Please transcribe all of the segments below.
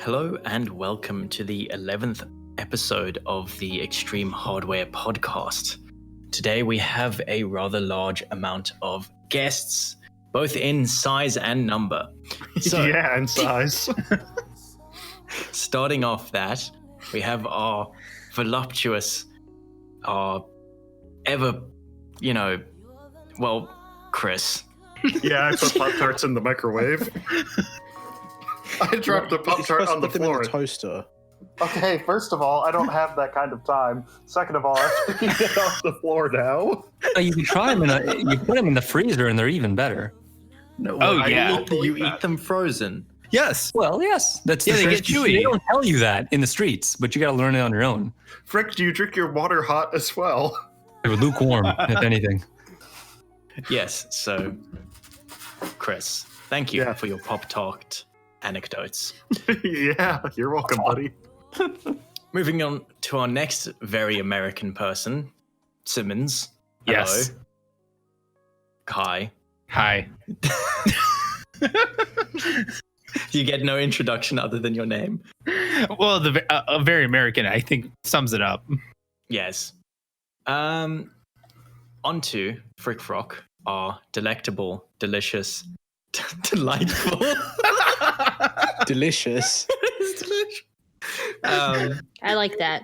Hello and welcome to the 11th episode of the Extreme Hardware podcast. Today we have a rather large amount of guests, both in size and number. So, yeah, and size. starting off that, we have our voluptuous, Chris. Yeah, I put Pop-Tarts in the microwave. I dropped a Pop-Tart on the floor. In the toaster. Okay, first of all, I don't have that kind of time. Second of all, I have to get off the floor now. You can try them you put them in the freezer and they're even better. No, you eat them frozen. Yes. Well, yes. That's they get chewy. They don't tell you that in the streets, but you got to learn it on your own. Frick, do you drink your water hot as well? They're lukewarm, if anything. Yes, so, Chris, thank you for your Pop-Tart anecdotes. Yeah, you're welcome, buddy. Moving on to our next very American person, Simmons. Yes. Hello. Hi. You get no introduction other than your name. Well, a very American, I think, sums it up. Yes. On to Frick Frock, our delectable, delicious, delightful. Delicious. It's delicious. I like that.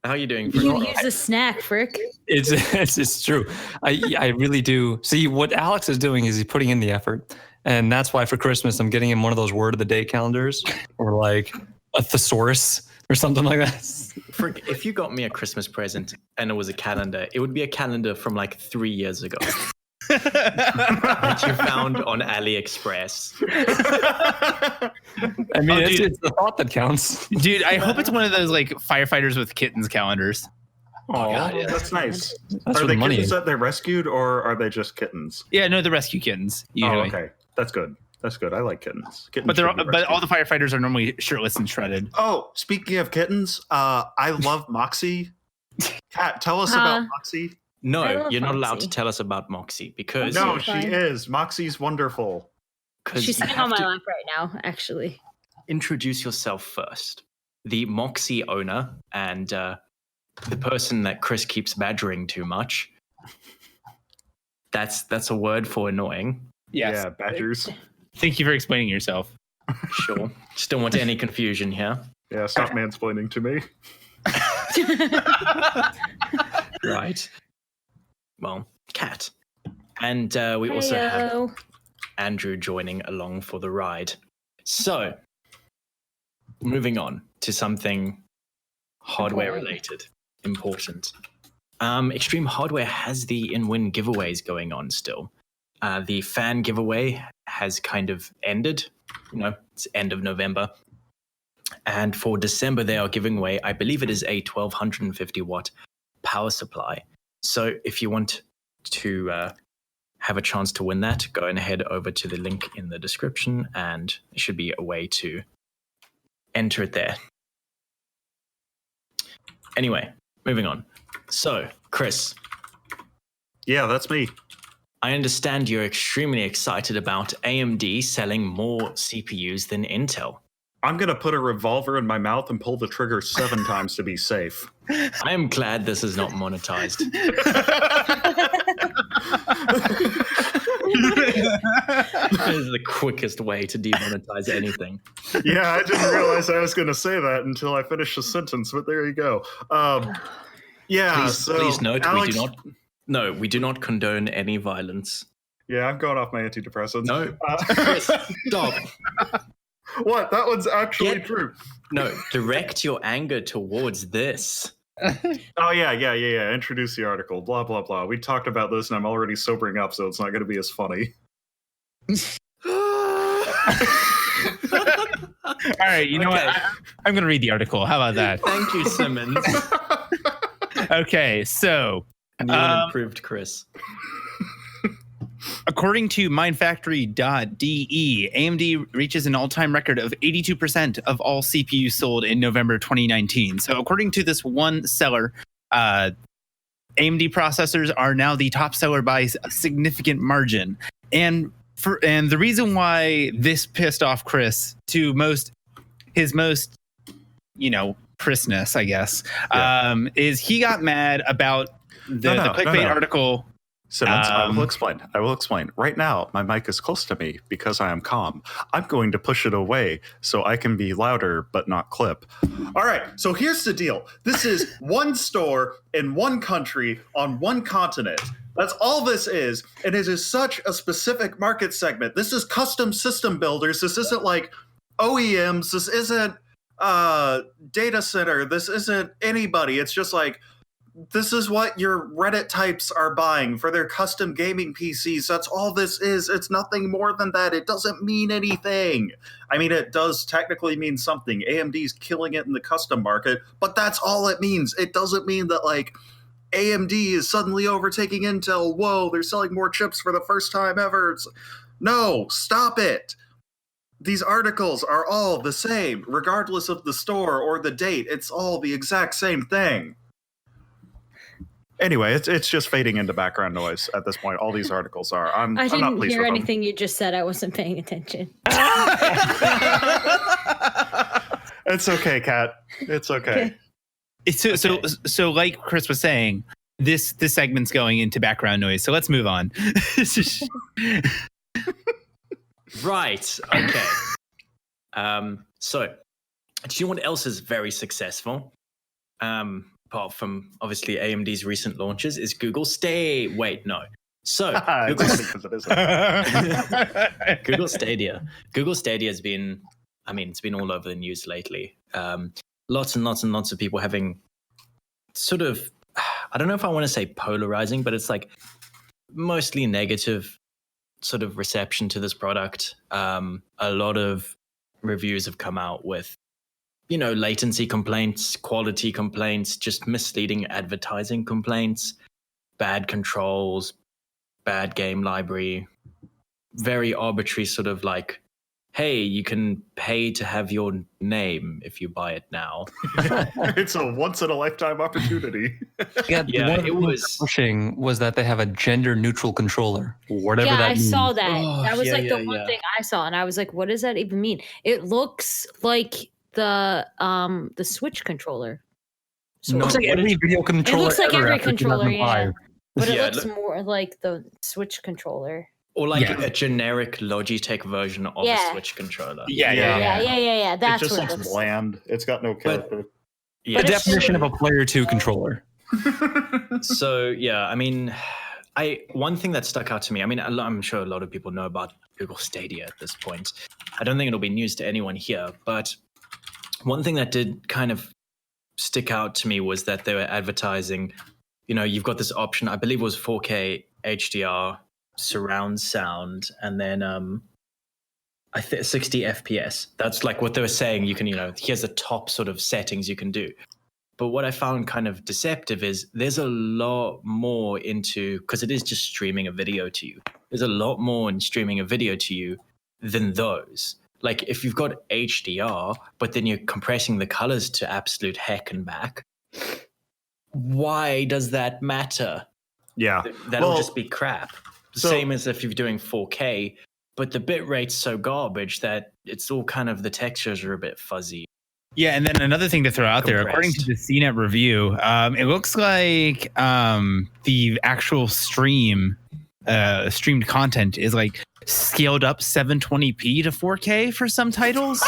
How are you doing, Frick? You use a snack, Frick. It's true. I really do. See, what Alex is doing is he's putting in the effort. And that's why for Christmas, I'm getting him one of those word of the day calendars or like a thesaurus or something like that. Frick, if you got me a Christmas present and it was a calendar, it would be a calendar from like 3 years ago. That you found on AliExpress. I mean, it's the thought that counts. Dude, I hope it's one of those like firefighters with kittens calendars. Oh, God, yeah. That's nice. That's are they money. kittens that they rescued, or are they just kittens? Yeah, no, the rescue kittens. Usually. Oh, okay. That's good. That's good. I like kittens. But all the firefighters are normally shirtless and shredded. Oh, speaking of kittens, I love Moxie. Kat, tell us about Moxie. No, you're not allowed to tell us about Moxie because No, she is. Moxie's wonderful. She's sitting on my lap right now, actually. Introduce yourself first. The Moxie owner and the person that Chris keeps badgering too much. That's a word for annoying. Yes. Yeah, badgers. Thank you for explaining yourself. Sure. Just don't want any confusion here. Yeah, stop mansplaining to me. Right. Well, Kat. And we also have Andrew joining along for the ride. So, moving on to something hardware related, important. Extreme Hardware has the in-win giveaways going on still. The fan giveaway has kind of ended. It's end of November. And for December, they are giving away, I believe it is a 1250 watt power supply. So if you want to have a chance to win that, go ahead over to the link in the description and there should be a way to enter it there. Anyway, moving on. So, Chris. Yeah, that's me. I understand you're extremely excited about AMD selling more CPUs than Intel. I'm going to put a revolver in my mouth and pull the trigger 7 times to be safe. I am glad this is not monetized. That is the quickest way to demonetize anything. Yeah, I didn't realize I was going to say that until I finished the sentence, but there you go. Please note, Alex, we do not condone any violence. Yeah, I'm going off my antidepressants. No, Chris, stop. What? That one's actually true. No, direct your anger towards this. Oh, yeah. Introduce the article. Blah, blah, blah. We talked about this, and I'm already sobering up, so it's not going to be as funny. All right, you know what? I'm going to read the article. How about that? Thank you, Simmons. Okay, so... New and improved Chris. According to mindfactory.de, AMD reaches an all-time record of 82% of all CPUs sold in November 2019. So according to this one seller, AMD processors are now the top seller by a significant margin. And And the reason why this pissed off Chris to his most, Chrisness, I guess, is he got mad about the clickbait article. Simmons, I will explain. Right now, my mic is close to me because I am calm. I'm going to push it away so I can be louder but not clip. All right, so here's the deal. This is one store in one country on one continent. That's all this is, and it is such a specific market segment. This is custom system builders. This isn't like OEMs. This isn't data center. This isn't anybody. It's just like, this is what your Reddit types are buying for their custom gaming PCs. That's all this is. It's nothing more than that. It doesn't mean anything. I mean, it does technically mean something. AMD's killing it in the custom market, but that's all it means. It doesn't mean that, like, AMD is suddenly overtaking Intel. Whoa, they're selling more chips for the first time ever. No, stop it. These articles are all the same, regardless of the store or the date. It's all the exact same thing. Anyway, it's just fading into background noise at this point. All these articles are. I'm not didn't pleased hear with anything you just said. I wasn't paying attention. It's okay, Kat. It's okay. So like Chris was saying, this segment's going into background noise. So let's move on. Right. Okay. So, do you know what else is very successful? Apart from obviously AMD's recent launches, is Google Stadia. Wait, no. So Google Stadia. Google Stadia has been, it's been all over the news lately. Lots and lots and lots of people having sort of, I don't know if I want to say polarizing, but it's like mostly negative sort of reception to this product. A lot of reviews have come out with, latency complaints, quality complaints, just misleading advertising complaints, bad controls, bad game library, very arbitrary sort of like, hey, you can pay to have your name if you buy it now. It's a once-in-a-lifetime opportunity. It was pushing was that they have a gender-neutral controller, whatever that means. I saw that. That was the one yeah. thing I saw, and I was like, what does that even mean? It looks like the Switch controller. So it looks like every video controller. It looks like every after controller, 2005. But it looks more like the Switch controller. Or like a generic Logitech version of a Switch controller. Yeah. That's it just what looks bland. It's got no character. The definition of a player 2 controller. So one thing that stuck out to me, I'm sure a lot of people know about Google Stadia at this point. I don't think it'll be news to anyone here, but one thing that did kind of stick out to me was that they were advertising, you've got this option, I believe it was 4K HDR, surround sound, and then 60 FPS. That's like what they were saying. You can, here's the top sort of settings you can do. But what I found kind of deceptive is there's a lot more into, because it is just streaming a video to you. There's a lot more in streaming a video to you than those. Like if you've got HDR, but then you're compressing the colors to absolute heck and back, why does that matter? Yeah. That'll just be crap. Same as if you're doing 4K, but the bit rate's so garbage that it's all kind of, the textures are a bit fuzzy. Yeah, and then another thing to throw out there, according to the CNET review, it looks like the actual streamed content is like scaled up 720p to 4K for some titles.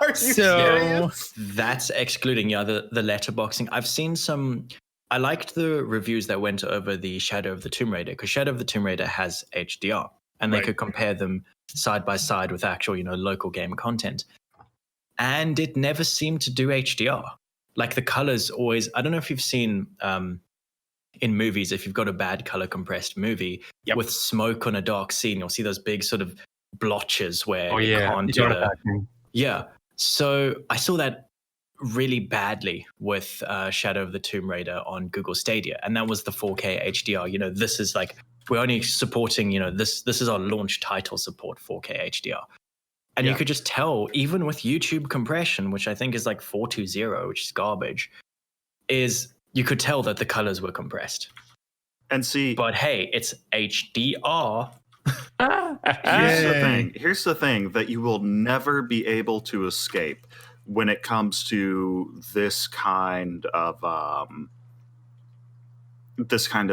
Are you serious? That's excluding the letterboxing. I've seen some. I liked the reviews that went over the Shadow of the Tomb Raider, because Shadow of the Tomb Raider has HDR, and they could compare them side by side with actual, local game content. And it never seemed to do HDR. Like the colors always, I don't know if you've seen in movies, if you've got a bad color compressed movie with smoke on a dark scene, you'll see those big sort of blotches where you can't do it. Yeah. So I saw that really badly with Shadow of the Tomb Raider on Google Stadia, and that was the 4K HDR. This is like, we're only supporting, this is our launch title support 4K HDR. And you could just tell, even with YouTube compression, which I think is like 420, which is garbage, you could tell that the colors were compressed. And see, but hey, it's HDR. Here's the thing that you will never be able to escape when it comes to this kind of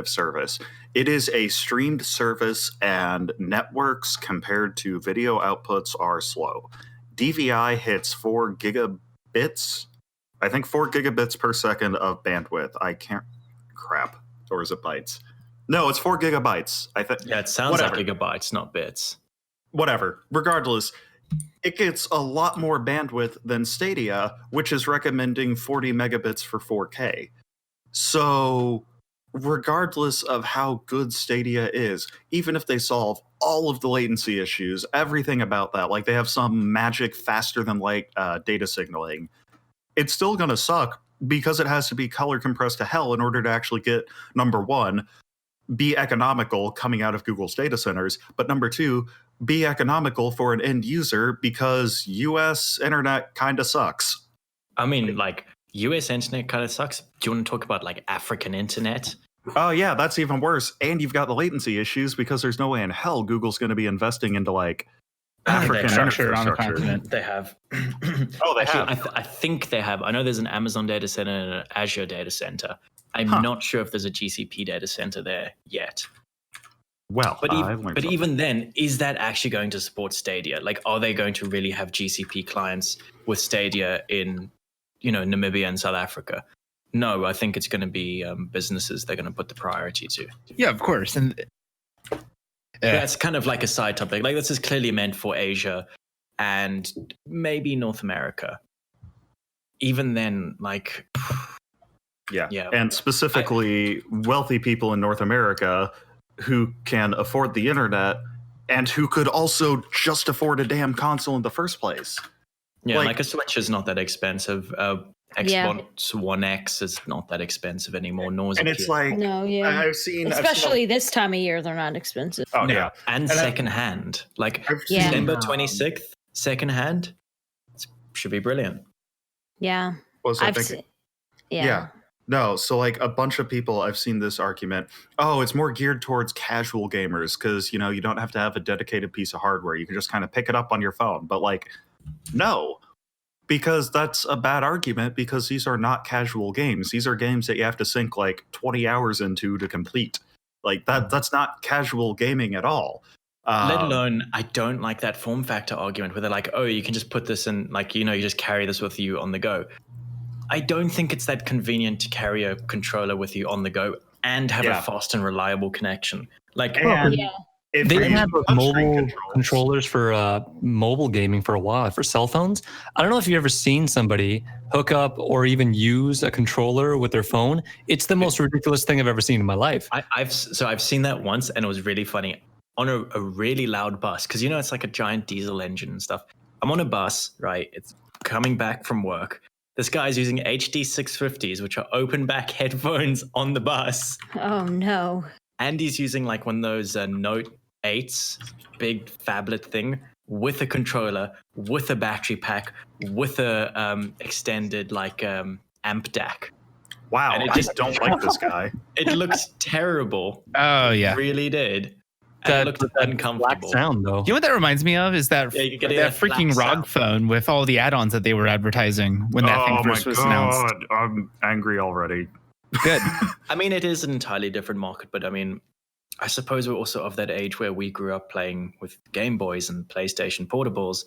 service. It is a streamed service, and networks compared to video outputs are slow. DVI hits 4 gigabits. I think 4 gigabits per second of bandwidth. Or is it bytes? No, it's 4 gigabytes. Yeah, it sounds like gigabytes, not bits. Whatever. Regardless, it gets a lot more bandwidth than Stadia, which is recommending 40 megabits for 4K. So, regardless of how good Stadia is, even if they solve all of the latency issues, everything about that, like they have some magic faster than light data signaling, it's still going to suck because it has to be color compressed to hell in order to actually get, number one, be economical coming out of Google's data centers, but number two, be economical for an end user because US internet kind of sucks. I mean, like, US internet kind of sucks. Do you want to talk about like African internet? Oh yeah, that's even worse. And you've got the latency issues because there's no way in hell Google's going to be investing into like African infrastructure on the infrastructure. continent. They have. Oh, they have. I think they have. I know there's an Amazon data center and an Azure data center. I'm not sure if there's a GCP data center there yet. Well, but even then, is that actually going to support Stadia? Like, are they going to really have GCP clients with Stadia in, Namibia and South Africa? No, I think it's going to be businesses they're going to put the priority to. Yeah, of course. And that's kind of like a side topic. Like, this is clearly meant for Asia and maybe North America. Even then, like... Yeah. And specifically wealthy people in North America who can afford the internet and who could also just afford a damn console in the first place. Yeah, like a Switch is not that expensive. Xbox One X is not that expensive anymore. Nor is and it's like, I've seen... Especially this time of year, they're not expensive. Oh, no. Yeah. And secondhand. Like, December 26th, secondhand, should be brilliant. Yeah. Yeah. No, so like a bunch of people, I've seen this argument, it's more geared towards casual gamers because, you don't have to have a dedicated piece of hardware. You can just kind of pick it up on your phone. But like, no, because that's a bad argument because these are not casual games. These are games that you have to sink like 20 hours into to complete. Like that's not casual gaming at all. Let alone, I don't like that form factor argument where they're like, you can just put this in, like, you just carry this with you on the go. I don't think it's that convenient to carry a controller with you on the go and have a fast and reliable connection. Like, they have mobile controllers for mobile gaming for a while, for cell phones. I don't know if you've ever seen somebody hook up or even use a controller with their phone. It's the most ridiculous thing I've ever seen in my life. I've seen that once, and it was really funny on a really loud bus because it's like a giant diesel engine and stuff. I'm on a bus, right? It's coming back from work. This guy's using HD 650s, which are open back headphones on the bus. Oh, no. And he's using like one of those Note 8s, big phablet thing, with a controller, with a battery pack, with a extended like amp DAC. Wow, and I don't like this guy. It looks terrible. Oh, yeah. It really did. That looked uncomfortable. Sound though. You know what that reminds me of is that that freaking ROG phone with all the add-ons that they were advertising when that thing first was announced. I'm angry already. Good. I mean, it is an entirely different market, but I mean, I suppose we're also of that age where we grew up playing with Game Boys and PlayStation portables.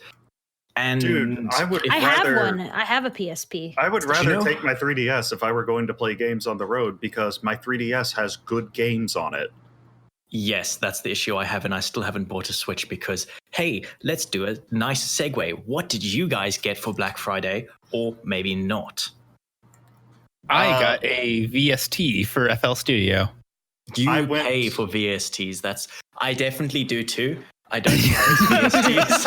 And dude, I have one. I have a PSP. I would rather take my 3DS if I were going to play games on the road because my 3DS has good games on it. Yes, that's the issue I have, and I still haven't bought a Switch because, hey, let's do a nice segue. What did you guys get for Black Friday, or maybe not? I got a VST for FL Studio. You pay for VSTs. I definitely do too. I don't carry VSTs.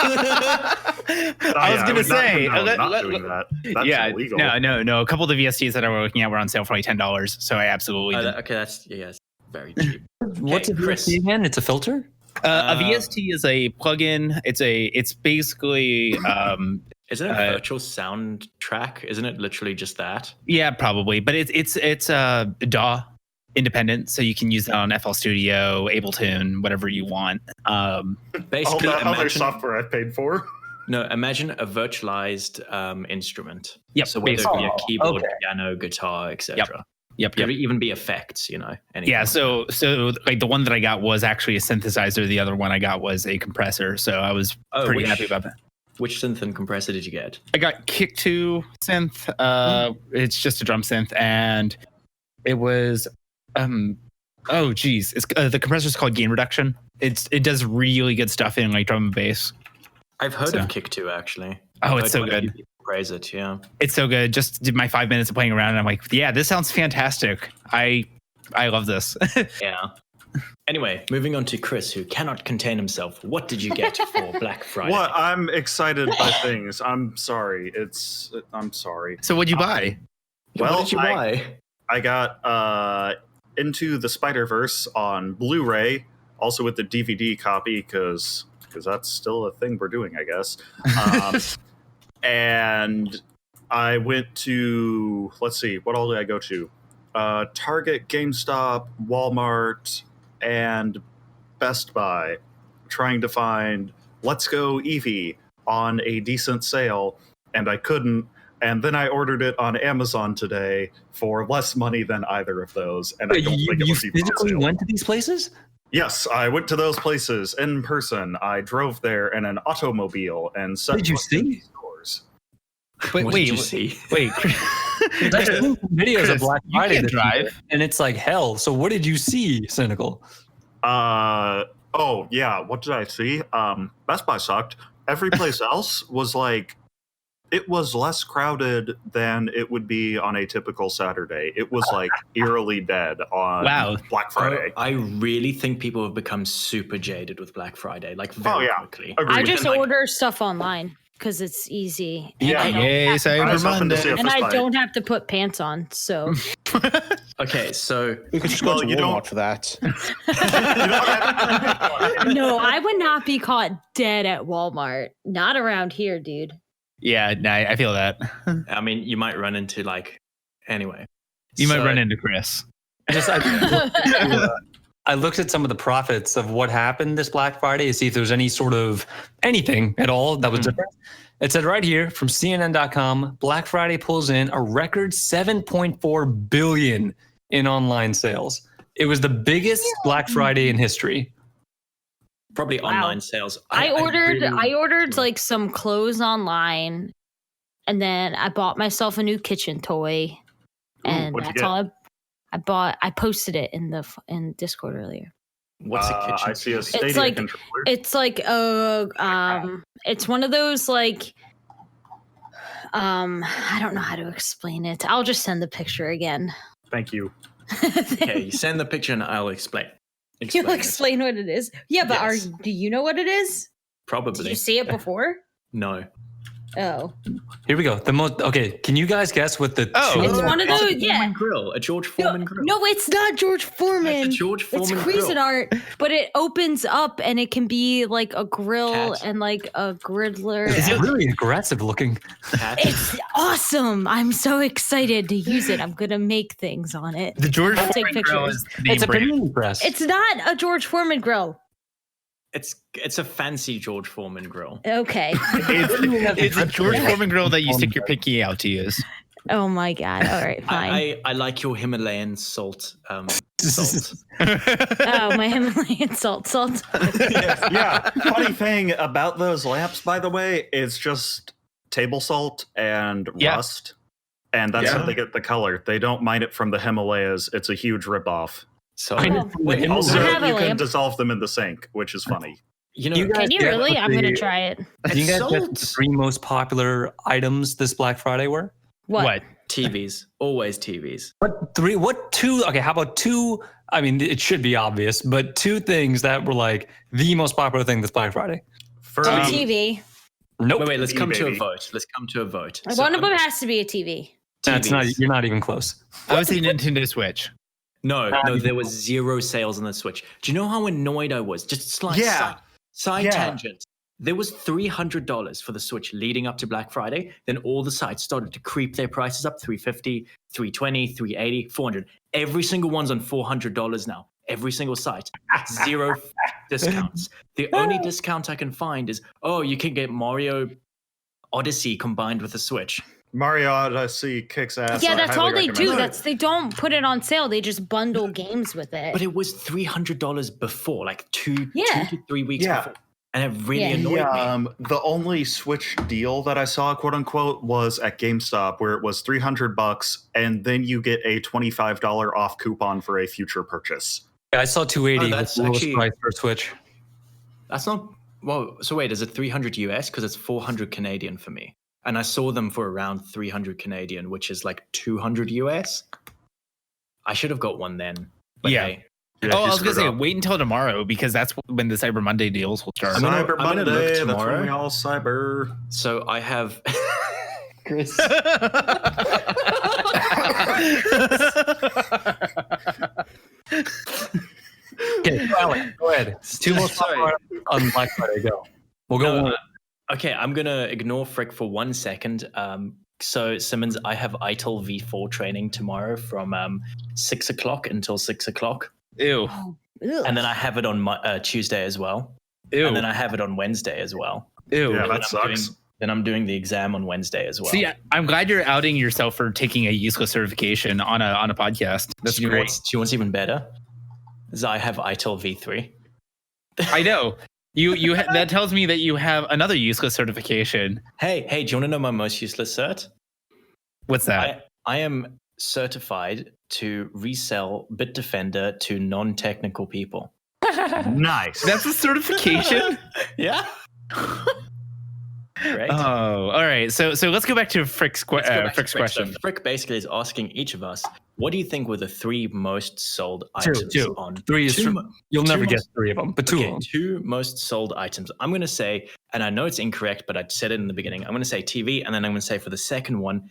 I was going to say, not doing that. That's illegal. No. A couple of the VSTs that I were looking at were on sale for like $10, so I absolutely did. Okay, that's very cheap. What's a VST again? It's a filter? A VST is a plugin. It's basically is it a virtual sound track? Isn't it literally just that? Yeah, probably. But it's DAW. independent, so you can use that on FL Studio, Ableton, whatever you want. All Basically, that other imagine, software I paid for. no, imagine a virtualized instrument. Yep, So whether it be a basically. keyboard, Okay. piano, guitar, etc. Yep. Could even be effects, anything. Yeah, so like the one that I got was actually a synthesizer. The other one I got was a compressor. So I was pretty happy about that. Which synth and compressor did you get? I got Kick 2 synth. It's just a drum synth, and it was oh geez, it's the compressor's called Gain Reduction. It does really good stuff in like drum and bass. I've heard of Kick 2 actually. Oh, I've it's heard so quite a few good. people praise it, yeah. It's so good. Just did my 5 minutes of playing around, and I'm like, yeah, this sounds fantastic. I love this. Yeah. Anyway, moving on to Chris, who cannot contain himself. What did you get for Black Friday? What? I'm excited by things. I'm sorry. I'm sorry. So what'd you buy? What did you buy? I got Into the Spider-Verse on Blu-ray, also with the DVD copy, because that's still a thing we're doing, I guess. And I went to, let's see, what all did I go to? Target, GameStop, Walmart, and Best Buy, trying to find Let's Go Eevee on a decent sale, and I couldn't. And then I ordered it on Amazon today for less money than either of those, and I don't think it You was even on physically sale. went to these places? Yes, I went to those places in person. I drove there in an automobile and set Did you foot in see? these stores. Wait, What did you see? wait. I've seen videos Chris, of Black you Friday can't this drive. year, and it's like hell. So what did you see, Cynical? Oh yeah, what did I see? Best Buy sucked. Every place else was like, it was less crowded than it would be on a typical Saturday. It was like eerily dead on Wow. Black Friday. I really think people have become super jaded with Black Friday, like very quickly. Agreed. I just Like- order stuff online because it's easy. And Yeah. I don't Yay, have- Cyber I was hoping to see Monday. a and I fist fight. don't have to put pants on. So Okay, so You could just Well, go to you don't- Walmart for that. no, I would not be caught dead at Walmart. Not around here, dude. Yeah, no, I feel that. I mean, you might run into anyway. You might So- run into Chris. I looked at some of the profits of what happened this Black Friday to see if there was any sort of anything at all that was different. It said right here from CNN.com, Black Friday pulls in a record $7.4 billion in online sales. It was the biggest Black Friday in history. Probably Wow. online sales. I ordered really- like some clothes online, and then I bought myself a new kitchen toy, and what'd you that's get? all I bought. I posted it in Discord earlier. What's a kitchen? I see a toy? Stadia like- controller. It's like it's one of those like I don't know how to explain it. I'll just send the picture again. Thank you. Okay, you send the picture and I'll explain. You'll it. explain what it is. Yeah, but Yes. do you know what it is? Did Probably. you see it before? No. Oh, Here we go. Can you guys guess what the Oh. two it's one of It's those. a Yeah. Foreman grill, a George No, Foreman grill. no, it's not George Foreman. It's a George It's Foreman Cuisinart, grill. but it opens up and it can be like a grill Cat. and like a griddler. It's really aggressive looking. Cat. It's awesome. I'm so excited to use it. I'm gonna make things on it. The George I'll take Foreman grill pictures. is the name It's a brand. panini press. It's not a George Foreman grill. It's a fancy George Foreman grill. Okay. It's a George Foreman grill that you stick your pinky out to use. Oh my god. All right, fine. I like your Himalayan salt. Salt. Oh, my Himalayan salt. Yeah. Funny thing about those lamps, by the way, it's just table salt and Yeah. rust. And that's how they get the color. They don't mine it from the Himalayas. It's a huge ripoff. So Oh. Also, I have a you can lamp. dissolve them in the sink, which is funny. you know, You guys Can you get really? what I'm gonna the- try it. Do you guys get Salt. the three most popular items this Black Friday were? What? TVs, always TVs. What two? Okay, how about two? I mean, it should be obvious, but two things that were like the most popular thing this Black Friday. For Um, me, TV. Nope. Wait, let's come to a baby. vote. Let's come to a vote. One of them has to be a TV. That's not. TVs. You're not even close. I would say Nintendo Switch. No, there was zero sales on the Switch. Do you know how annoyed I was? Just slight Yeah. side Yeah. tangent. there was $300 for the Switch leading up to Black Friday. Then all the sites started to creep their prices up, $350, $320, $380, $400. Every single one's on $400 now. Every single site. 0 discounts. The only discount I can find is, you can get Mario Odyssey combined with the Switch. Mario Odyssey kicks ass. Yeah, that's all they do. They don't put it on sale. They just bundle games with it. But it was $300 before, like 2 to 3 weeks before. And it really annoyed me. The only Switch deal that I saw, quote unquote, was at GameStop, where it was $300, and then you get a $25 off coupon for a future purchase. Yeah, I saw 280. That's the lowest actually price for Switch. That's not so wait, is it 300 US? Because it's 400 Canadian for me. And I saw them for around 300 Canadian, which is like 200 US. I should have got one then. But hey. I was going to say, wait until tomorrow, because that's when the Cyber Monday deals will start. Cyber I'm gonna Monday, look tomorrow. That's when we all cyber. So I have... Chris. Okay, Alex, go ahead. 2 more on Black Friday. Go. We'll go. Okay, I'm going to ignore Frick for 1 second. So, Simmons, I have ITIL V4 training tomorrow from 6 o'clock until 6 o'clock. Ew. And then I have it on Tuesday as well. Ew. And then I have it on Wednesday as well. Ew. Yeah, that sucks. Then I'm doing the exam on Wednesday as well. See, I'm glad you're outing yourself for taking a useless certification on a podcast. That's great. Do you want even better? Is I have ITIL V3. I know. You that tells me that you have another useless certification. Hey, do you want to know my most useless cert? What's that? I am certified to resell Bitdefender to non-technical people. Nice. That's a certification? Yeah. Right. Oh, all right. So let's go back to Frick's question. So Frick basically is asking each of us, what do you think were the 3 most sold items on 3 is you'll never guess 3 of them, but 2 of them. 2 most sold items. I'm going to say, and I know it's incorrect, but I said it in the beginning. I'm going to say TV, and then I'm going to say for the second one,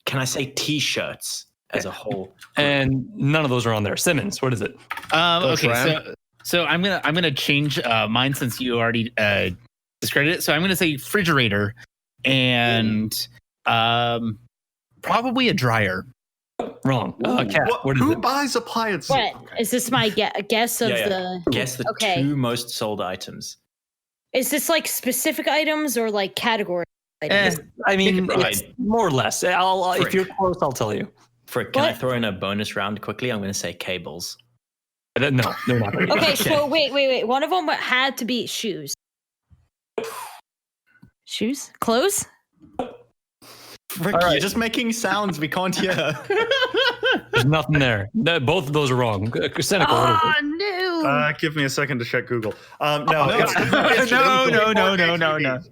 can I say T-shirts as a whole? And none of those are on there. Simmons, what is it? Okay, so I'm gonna change mine since you already discredited it. So I'm gonna say refrigerator and probably a dryer. Wrong. Cat, what is who it? buys appliances? What is this? My guess of the guess the 2 most sold items. Is this like specific items or like category items? I mean, it's more or less. If you're close, I'll tell you. Frick, can I throw in a bonus round quickly? I'm going to say cables. No, they're not. Okay, so wait. One of them had to be shoes. Shoes? Clothes? Frick, you're just making sounds we can't hear. There's nothing there. Both of those are wrong. Cynical. Oh, no. Give me a second to check Google. No.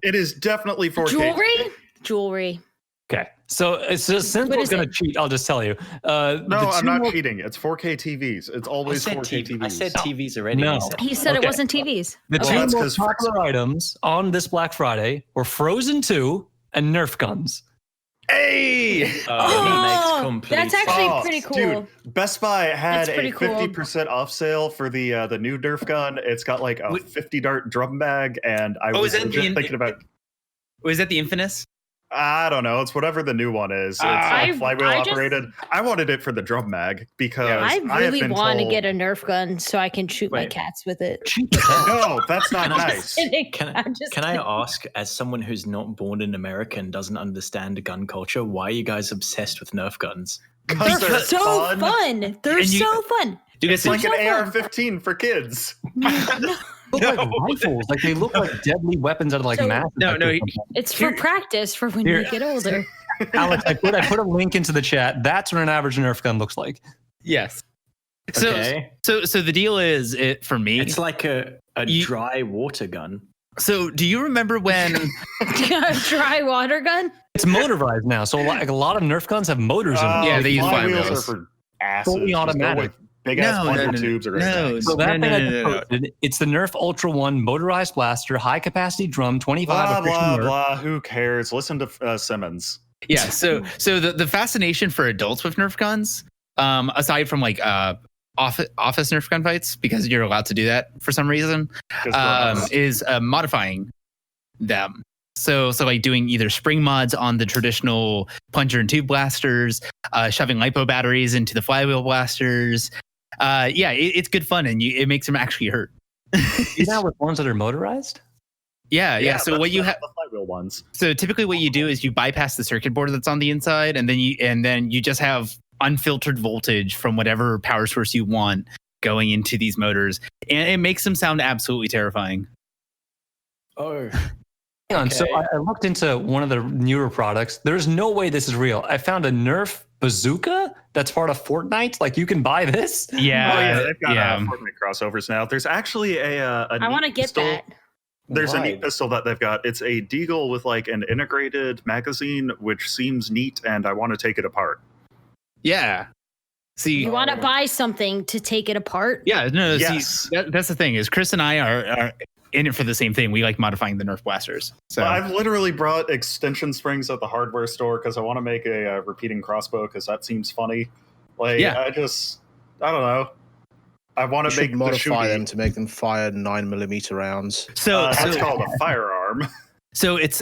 It is definitely 4K. Jewelry. Okay. So it's just, since we're going to cheat, I'll just tell you. No, I'm not cheating. It's 4K TVs. It's always 4K TVs. I said TVs already. No. He said it wasn't TVs. The 2 most popular items on this Black Friday were Frozen 2 and Nerf guns. Hey! That's actually pretty cool. Dude, Best Buy had a 50% off sale for the new Nerf gun. It's got like a 50 dart drum bag, and I was thinking about. Was that the Infamous? I don't know. It's whatever the new one is. It's flywheel operated. I wanted it for the drum mag because I really want to get a Nerf gun so I can shoot my cats with it. No, that's not nice. Can I ask, as someone who's not born in America and doesn't understand gun culture, why are you guys obsessed with Nerf guns? They're so fun. They're so fun. It's like an AR-15 for kids. Look like rifles. Like they look like deadly weapons out of like math. No. It's for practice for when you get older. Alex, I put a link into the chat. That's what an average Nerf gun looks like. Yes. So the deal is, for me, it's like a dry water gun. So do you remember when a dry water gun? It's motorized now. So like a lot of Nerf guns have motors in them. Yeah, they use flywheels are for asses. Fully automatic. Big ass plunger tubes are So it's the Nerf Ultra 1 motorized blaster, high capacity drum, 25 blah. Who cares? Listen to Simmons. Yeah. So the fascination for adults with Nerf guns, aside from like office Nerf gun fights, because you're allowed to do that for some reason, is modifying. them. So like doing either spring mods on the traditional plunger and tube blasters, shoving lipo batteries into the flywheel blasters. It's good fun, and it makes them actually hurt. Is that with ones that are motorized? Yeah. So what you have, the flywheel ones. so typically what you do is you bypass the circuit board that's on the inside, and then you just have unfiltered voltage from whatever power source you want going into these motors, and it makes them sound absolutely terrifying. Oh. Hang on. Okay. So I looked into one of the newer products. There's no way this is real. I found a Nerf bazooka that's part of Fortnite. Like, you can buy this. Yeah, They've got Fortnite crossovers now. There's actually I want to get that. There's a Why? neat pistol that they've got. It's a Deagle with like an integrated magazine, which seems neat, and I want to take it apart. Yeah. See, You want to buy something to take it apart? yeah, no. Yes. See, that's the thing is Chris and I are in it for the same thing. We like modifying the Nerf blasters. So Well, I've literally brought extension springs at the hardware store because I want to make a repeating crossbow because that seems funny. Like, Yeah. I don't know. I want You to should make the modify shooty. them to make them fire 9mm rounds. That's called a firearm. So it's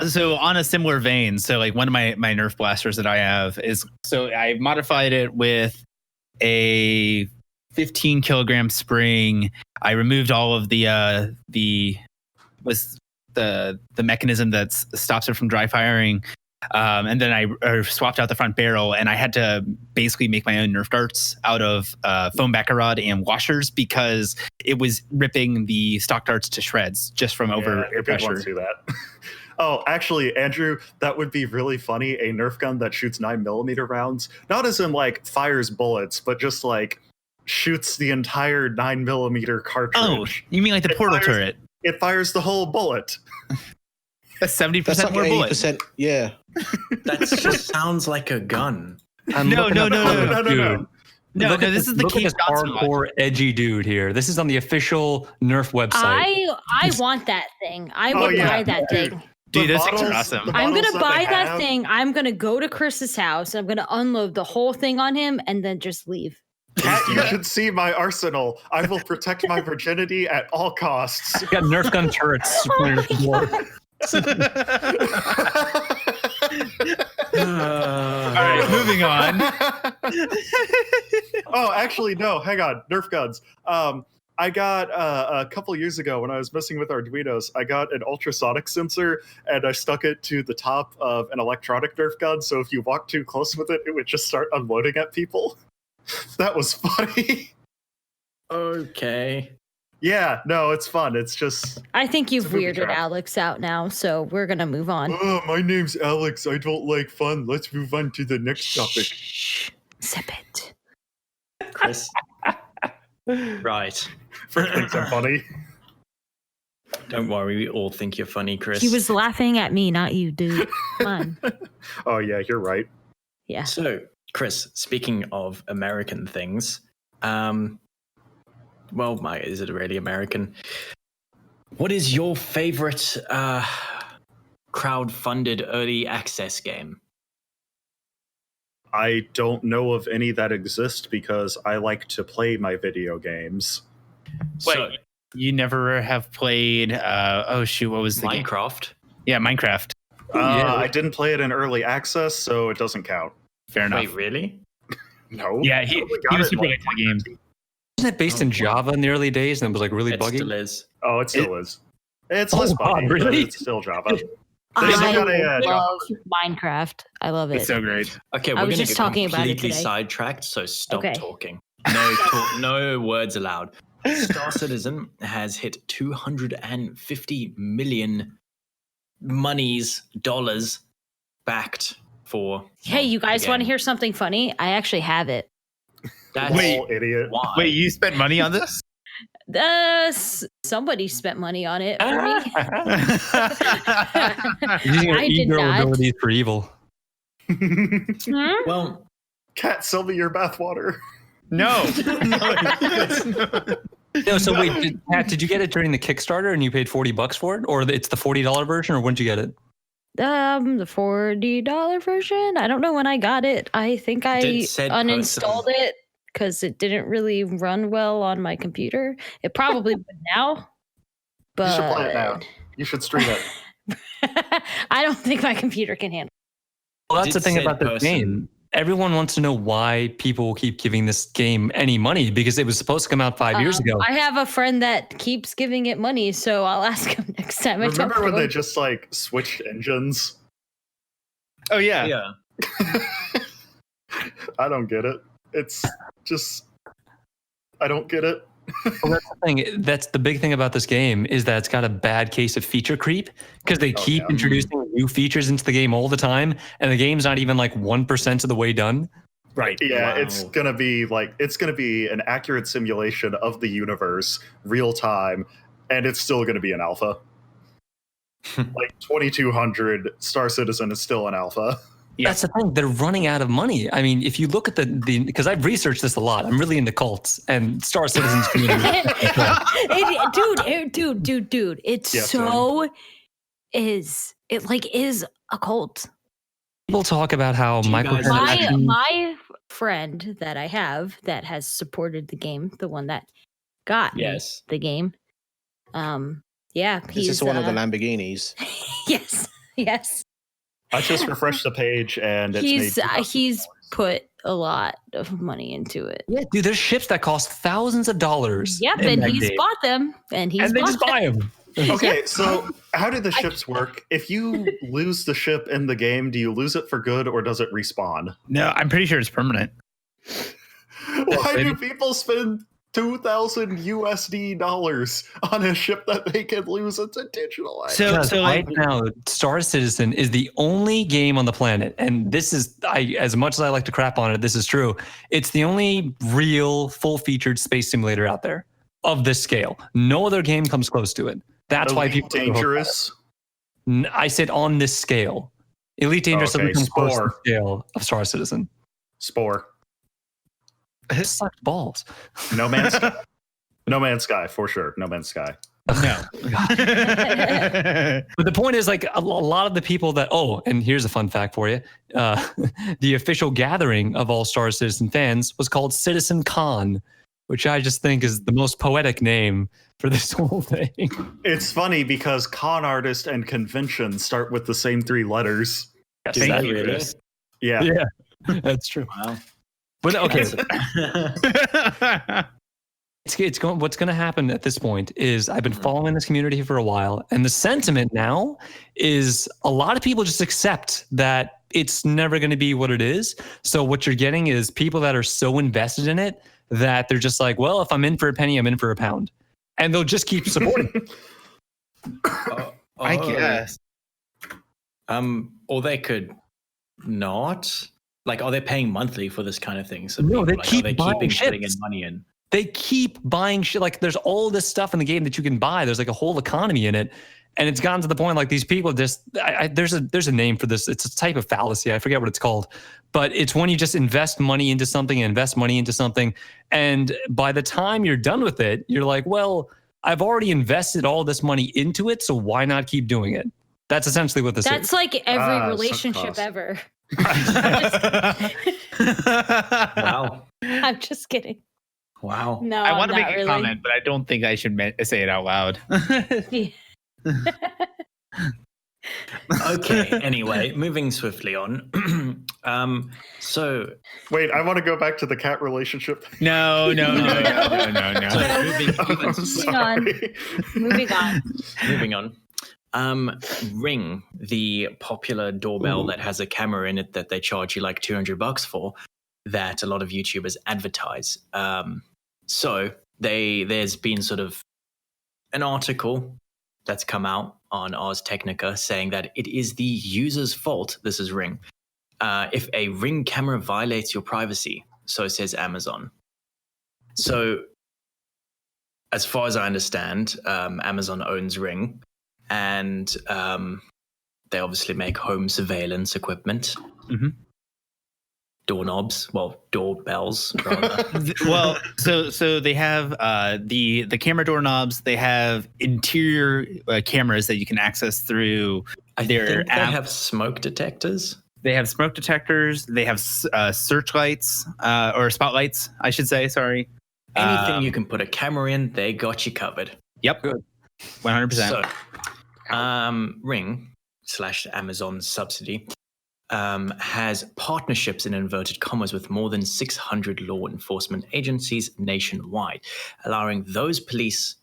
so on a similar vein. So like one of my Nerf blasters that I have is, so I modified it with a 15 kilogram spring. I removed all of the mechanism that stops it from dry firing. And then I swapped out the front barrel, and I had to basically make my own Nerf darts out of foam baccarat and washers because it was ripping the stock darts to shreds just from over air Good ones pressure. do that. Oh, actually, Andrew, that would be really funny. A Nerf gun that shoots 9mm rounds, not as in like fires bullets, but just like shoots the entire 9mm cartridge. Oh, you mean like the portal turret? It fires the whole bullet. That's 70% That's like more bullet. 80%. Yeah. That just sounds like a gun. I'm No, looking no, up no, photos, no, no, dude. no. No, Look no, at this is the look at Cave this Johnson one. hardcore edgy dude here. This is on the official Nerf website. I want that thing. I Oh, would yeah. buy that thing. Dude, The those things are models- awesome. the I'm models gonna buy they that have- thing. I'm gonna go to Chris's house. I'm gonna unload the whole thing on him and then just leave. Cat, you should see my arsenal. I will protect my virginity at all costs. You got Nerf gun turrets. Oh on your my floor. All right, moving on. Oh, actually, no. Hang on. Nerf guns. I got a couple years ago when I was messing with Arduinos, I got an ultrasonic sensor and I stuck it to the top of an electronic Nerf gun. So if you walked too close with it, it would just start unloading at people. That was funny. Okay. Yeah, no, it's fun. It's just, I think you've It's a booby weirded trap. Alex out now, so we're gonna move on. oh, my name's Alex. I don't like fun. Let's move on to the next topic. Shh, sip it. Chris. Right. Frick thinks I'm funny. Don't worry, we all think you're funny, Chris. He was laughing at me, not you, dude. Come on. Oh, yeah, you're right. Yeah. So, Chris, speaking of American things, is it really American? What is your favorite crowd-funded early access game? I don't know of any that exist because I like to play my video games. Wait, you never have played? What was the game? Minecraft. Yeah, Minecraft. I didn't play it in early access, so it doesn't count. Fair enough. Wait, really? No. Yeah, he got was it super in, late to the game. Wasn't it based in Java in the early days and it was like really It buggy? still is. Oh, it still is. It's Oh, less wow, buggy, but really? it's still Java. I still got a, love Minecraft. I love it. It's so great. Okay, I we're was going to just get talking about it completely today. sidetracked, so stop Okay. talking. No words allowed. Star Citizen has hit 250 million dollars backed for. Hey, you guys the want to game. hear something funny? I actually have it. That's Wait, Oh, idiot. why. Wait, you spent money on this? Somebody spent money on it for me. Using your I did e-girl not. abilities for evil. Hmm? Well, Cat, sell me your bathwater. No. No, so wait, Pat, did you get it during the Kickstarter and you paid $40 for it? Or it's the $40 version, or when did you get it? The $40 version. I don't know when I got it. I think I Did said uninstalled person- it because it didn't really run well on my computer. It probably would now. You should play But it now. You should stream it. I don't think my computer can handle. Well, that's the Did thing said about this person- game. Everyone wants to know why people keep giving this game any money because it was supposed to come out 5 years ago. I have a friend that keeps giving it money, so I'll ask him next time. Remember when they just like switched engines? Oh yeah. Yeah. I don't get it. It's just I don't get it. Well, that's the thing. That's the big thing about this game is that it's got a bad case of feature creep because they keep yeah. introducing new features into the game all the time, and the game's not even like 1% of the way done. Right. Yeah, Wow. it's gonna be an accurate simulation of the universe, real time, and it's still gonna be an alpha. Like 2200 Star Citizen is still an alpha. Yeah. That's the thing. They're running out of money. I mean, if you look at the because I've researched this a lot. I'm really into cults and Star Citizen's community. Dude, it's Yeah, so is a cult. People talk about how Do you guys- microtransactions. My friend that I have that has supported the game, the one that got me Yes. the game. Yeah, Is he's this one of the Lamborghinis? yes. I just refreshed the page and it's He's put a lot of money into it. Yeah, dude, there's ships that cost thousands of dollars. Yep, in and that he's game. bought them, and And they just buy them. Okay, so how do the ships work? If you lose the ship in the game, do you lose it for good or does it respawn? No, I'm pretty sure it's permanent. Why do people spend $2,000 USD on a ship that they can lose? It's a digital item. Because So right like, now, Star Citizen is the only game on the planet, and this is, as much as I like to crap on it, this is true. It's the only real full-featured space simulator out there of this scale. No other game comes close to it. That's why Elite people Dangerous. I said on this scale. Elite Dangerous Okay, doesn't come close to Spore. the scale of Star Citizen. Spore. It sucks balls. No Man's Sky. No Man's Sky, for sure. No Man's Sky. no. But the point is, like, a lot of the people that, and here's a fun fact for you. The official gathering of all Star Citizen fans was called Citizen Con, which I just think is the most poetic name for this whole thing. It's funny because con artist and convention start with the same three letters. Yes, Is Thank that you. really? Yeah. Yeah, that's true. Wow. But okay, it's going. What's going to happen at this point is I've been following this community for a while, and the sentiment now is a lot of people just accept that it's never going to be what it is. So what you're getting is people that are so invested in it that they're just like, well, if I'm in for a penny, I'm in for a pound, and they'll just keep supporting. I guess. Or they could not. Like, are they paying monthly for this kind of thing? So No, people, they like, keep are they buying keeping putting in ships. money in? They keep buying shit. Like, there's all this stuff in the game that you can buy. There's like a whole economy in it, and it's gotten to the point like these people just. There's a name for this. It's a type of fallacy. I forget what it's called, but it's when you just invest money into something, and by the time you're done with it, you're like, well, I've already invested all this money into it, so why not keep doing it? That's essentially what this is. That's like every sunk relationship cost. ever. Wow. I'm just kidding. Wow. No, I want to I'm make not a really. comment, but I don't think I should say it out loud. Okay. Anyway, moving swiftly on. So Wait, I want to go back to the cat relationship. No. I'm sorry. Moving on. moving on. Ring, the popular doorbell that has a camera in it that they charge you like $200 for, that a lot of YouTubers advertise. So there's been sort of an article that's come out on Ars Technica saying that it is the user's fault. This is Ring. If a Ring camera violates your privacy, so says Amazon. So, as far as I understand, Amazon owns Ring, and they obviously make home surveillance equipment. Mhm. Doorknobs, well, doorbells, rather. Well, so they have the camera doorknobs. They have interior cameras that you can access through I their think they app. have smoke detectors. They have smoke detectors. They have searchlights or spotlights, I should say. Sorry. Anything you can put a camera in, they got you covered. Yep. 100%. So, Ring / Amazon subsidy has partnerships in inverted commas with more than 600 law enforcement agencies nationwide, allowing those police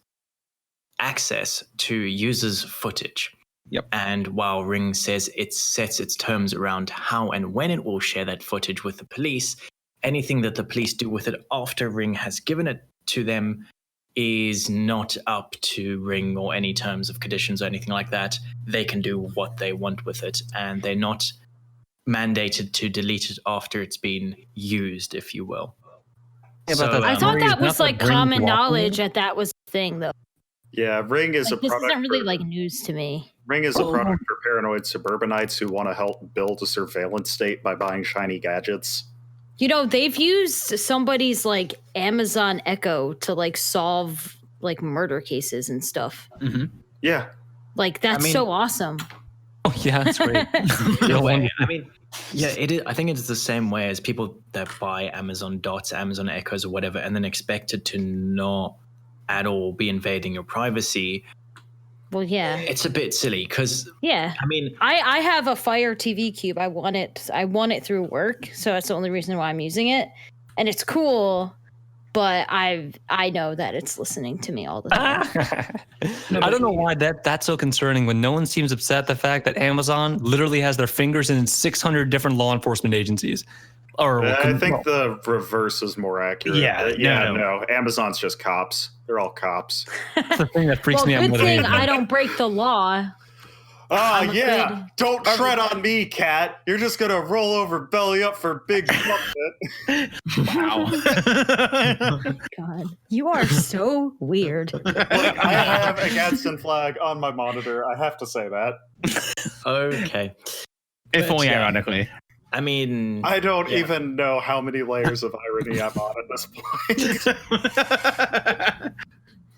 access to users' footage. Yep. And while Ring says it sets its terms around how and when it will share that footage with the police, anything that the police do with it after Ring has given it to them is not up to Ring or any terms of conditions or anything like that. They can do what they want with it, and they're not mandated to delete it after it's been used, if you will. Yeah, So, but I thought Marie, that was it's not like the Ring common blocking knowledge it. that was the thing, though. Yeah, Ring is Like, a this product. isn't really for, like news to me. Ring is a product for paranoid suburbanites who want to help build a surveillance state by buying shiny gadgets. You know, they've used somebody's like Amazon Echo to like solve like murder cases and stuff. Yeah, Like that's so awesome. Oh yeah, that's great. in a way, I mean, yeah, it is. I think it's the same way as people that buy Amazon Dots, Amazon Echoes, or whatever, and then expect it to not at all be invading your privacy. Well, yeah. It's a bit silly because, Yeah. I mean, I have a Fire TV Cube. I won it through work, so that's the only reason why I'm using it. And it's cool, but I know that it's listening to me all the time. I don't know why that's so concerning when no one seems upset at the fact that Amazon literally has their fingers in 600 different law enforcement agencies. Or I think the reverse is more accurate. Yeah, no. Amazon's just cops. They're all cops. that's the thing that freaks me out Good more than thing anything. I don't break the law. Oh, a yeah. good- Don't tread on me, cat. You're just going to roll over belly up for big trumpet. Wow. God, you are so weird. Like, I have a Gadsden flag on my monitor. I have to say that. okay. If But, only yeah. ironically. I mean, I don't Yeah. even know how many layers of irony I'm on at this point.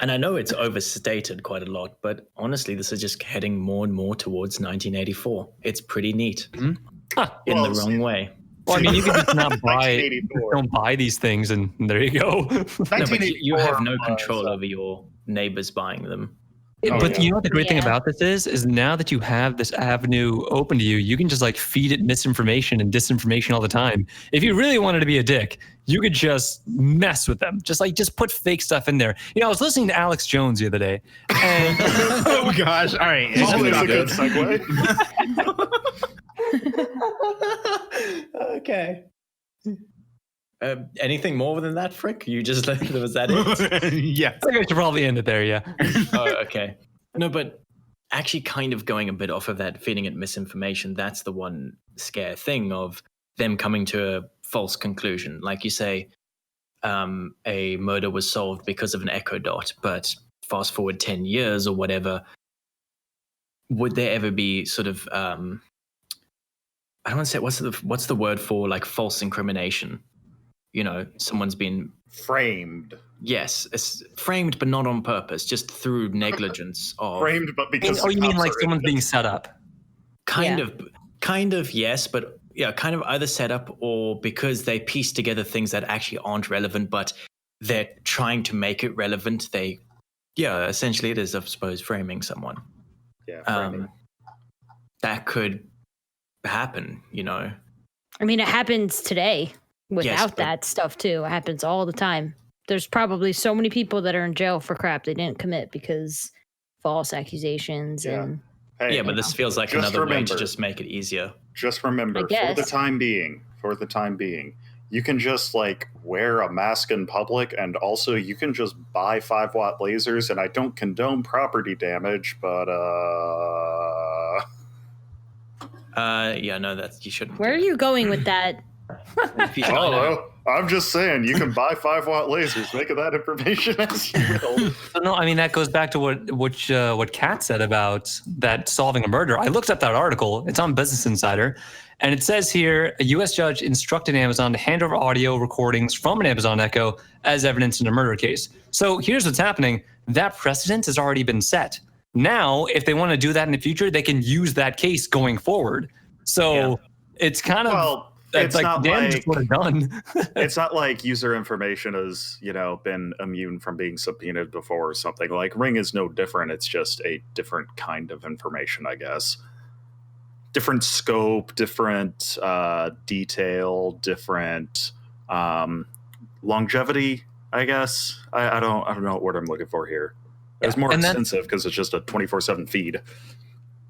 and I know it's overstated quite a lot, but honestly, this is just heading more and more towards 1984. It's pretty neat in Well, the wrong way. Well, I mean, you can just not buy, 1984. don't buy these things, and there you go. No, but you have no 1984 control was, over your neighbors buying them. But yeah. you know what the great thing Yeah. about this is now that you have this avenue open to you, you can just like feed it misinformation and disinformation all the time. If you really wanted to be a dick, you could just mess with them. Just put fake stuff in there. You know, I was listening to Alex Jones the other day, and Oh gosh. All right. It's Always not a good good. segue. Okay. Anything more than that, Frick? You just was that it? Yeah. I think I should probably end it there. Yeah. Oh, okay. No, but actually, kind of going a bit off of that, feeding it misinformation. That's the one scare thing of them coming to a false conclusion. Like you say, a murder was solved because of an Echo Dot, but fast forward 10 years or whatever, would there ever be sort of I don't want to say what's the word for like false incrimination? You know, someone's been Framed. yes, it's framed, but not on purpose, just through negligence of Framed, but because Oh, the you mean cops like are someone's in it. being set up? kind of yes, but yeah, kind of either set up or because they piece together things that actually aren't relevant, but they're trying to make it relevant. Essentially it is, I suppose, framing someone. Yeah, framing. That could happen, you know. I mean, it happens today without but- that stuff too. It happens all the time. There's probably so many people that are in jail for crap they didn't commit because false accusations Yeah. and Hey, Yeah, but this feels like Just another way to remember. just make it easier. just remember, I for guess. the time being, you can just like wear a mask in public, and also you can just buy 5-watt lasers. And I don't condone property damage, but Yeah, no, that you shouldn't. where are do you going with that? that. You should- I know. hello. I'm just saying, you can buy 5-watt lasers. Make of that information as you will. So no, I mean that goes back to what Kat said about that solving a murder. I looked up that article. It's on Business Insider, and it says here a U.S. judge instructed Amazon to hand over audio recordings from an Amazon Echo as evidence in a murder case. So here's what's happening: that precedent has already been set. Now, if they want to do that in the future, they can use that case going forward. So it's kind of Well, It's like not Dan like just would have done. it's not like user information has, been immune from being subpoenaed before or something. Like Ring is no different. It's just a different kind of information, I guess. Different scope, different detail, different longevity, I guess. I don't know what word I'm looking for here. It's more extensive because it's just a 24/7 feed.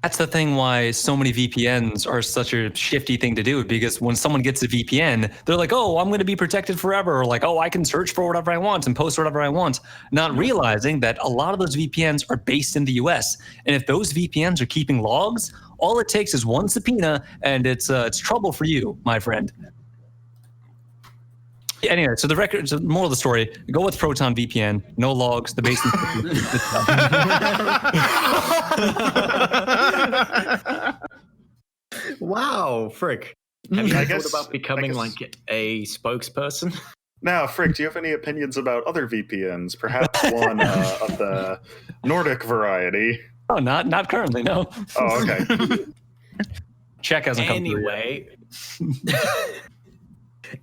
That's the thing why so many VPNs are such a shifty thing to do, because when someone gets a VPN, they're like, oh, I'm going to be protected forever. Or like, oh, I can search for whatever I want and post whatever I want. Not realizing that a lot of those VPNs are based in the US. And if those VPNs are keeping logs, all it takes is one subpoena and it's trouble for you, my friend. Anyway, so the moral of the story, go with Proton VPN, no logs, the base. Wow, Frick. Have you I thought guess- about becoming like a spokesperson? Now, Frick, do you have any opinions about other VPNs? Perhaps one of the Nordic variety? Oh, not currently, no. Oh, okay. Check hasn't come through yet.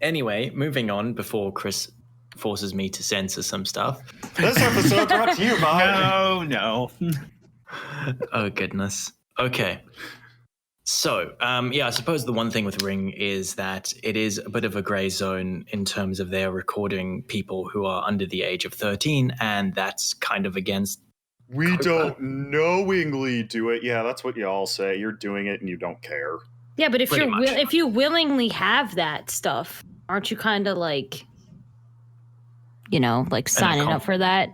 Anyway, moving on before Chris forces me to censor some stuff. This episode brought to you by... No. Oh, goodness. Okay. So, I suppose the one thing with Ring is that it is a bit of a gray zone in terms of they're recording people who are under the age of 13, and that's kind of against... We don't knowingly do it. Yeah, that's what you all say. You're doing it and you don't care. Yeah, but if Pretty you're much. if you willingly have that stuff, aren't you kind of like, like signing up for that?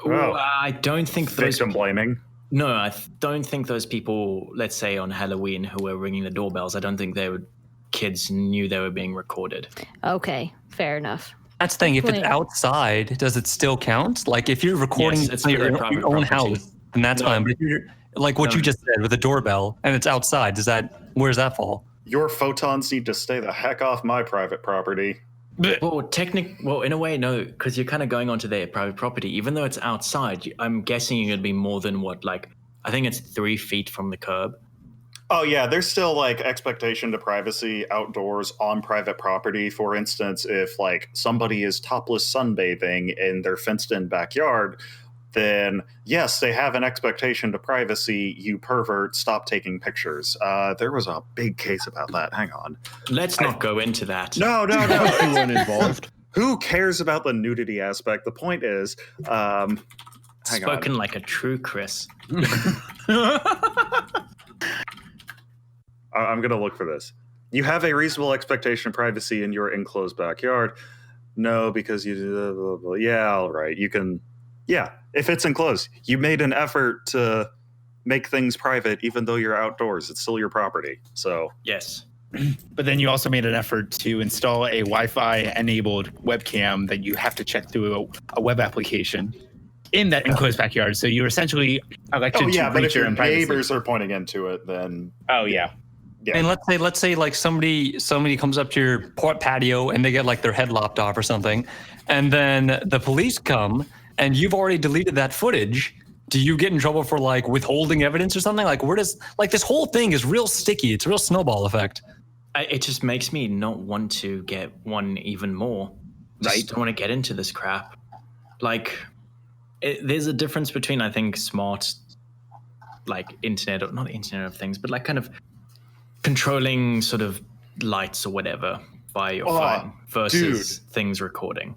Oh. I don't think those... Victim blaming. No, I don't think those people, let's say on Halloween, who were ringing the doorbells, I don't think kids knew they were being recorded. Okay, fair enough. That's the thing. If it's Wait. outside, does it still count? Like if you're recording Yes, it's your your private own property. house, then that's fine. But if you're like what you just said with a doorbell and it's outside, where does that fall? Your photons need to stay the heck off my private property. Well, in a way, no, because you're kind of going onto their private property. Even though it's outside, I'm guessing you're going to be more than I think it's 3 feet from the curb. Oh, yeah, there's still, like, expectation to privacy outdoors on private property. For instance, if, like, somebody is topless sunbathing in their fenced-in backyard, then, yes, they have an expectation to privacy. You pervert, stop taking pictures. There was a big case about that. Hang on. Let's not go into that. No. You weren't involved. Who cares about the nudity aspect? The point is... Spoken like a true Chris. I'm going to look for this. You have a reasonable expectation of privacy in your enclosed backyard. No, because you... Yeah, all right. You can... Yeah, if it's enclosed. You made an effort to make things private, even though you're outdoors. It's still your property. So... Yes. But then you also made an effort to install a Wi-Fi-enabled webcam that you have to check through a web application in that enclosed backyard. So you're essentially elected to but breach if your your own privacy. neighbors are pointing into it, then... Oh, yeah. Yeah. And let's say like somebody comes up to your patio and they get like their head lopped off or something, and then the police come and you've already deleted that footage. Do you get in trouble for like withholding evidence or something? Like this whole thing is real sticky. It's a real snowball effect. It just makes me not want to get one even more. I just don't want to get into this crap. Like, there's a difference between, I think, smart, like not Internet of Things, but like kind of controlling sort of lights or whatever by your phone versus things recording.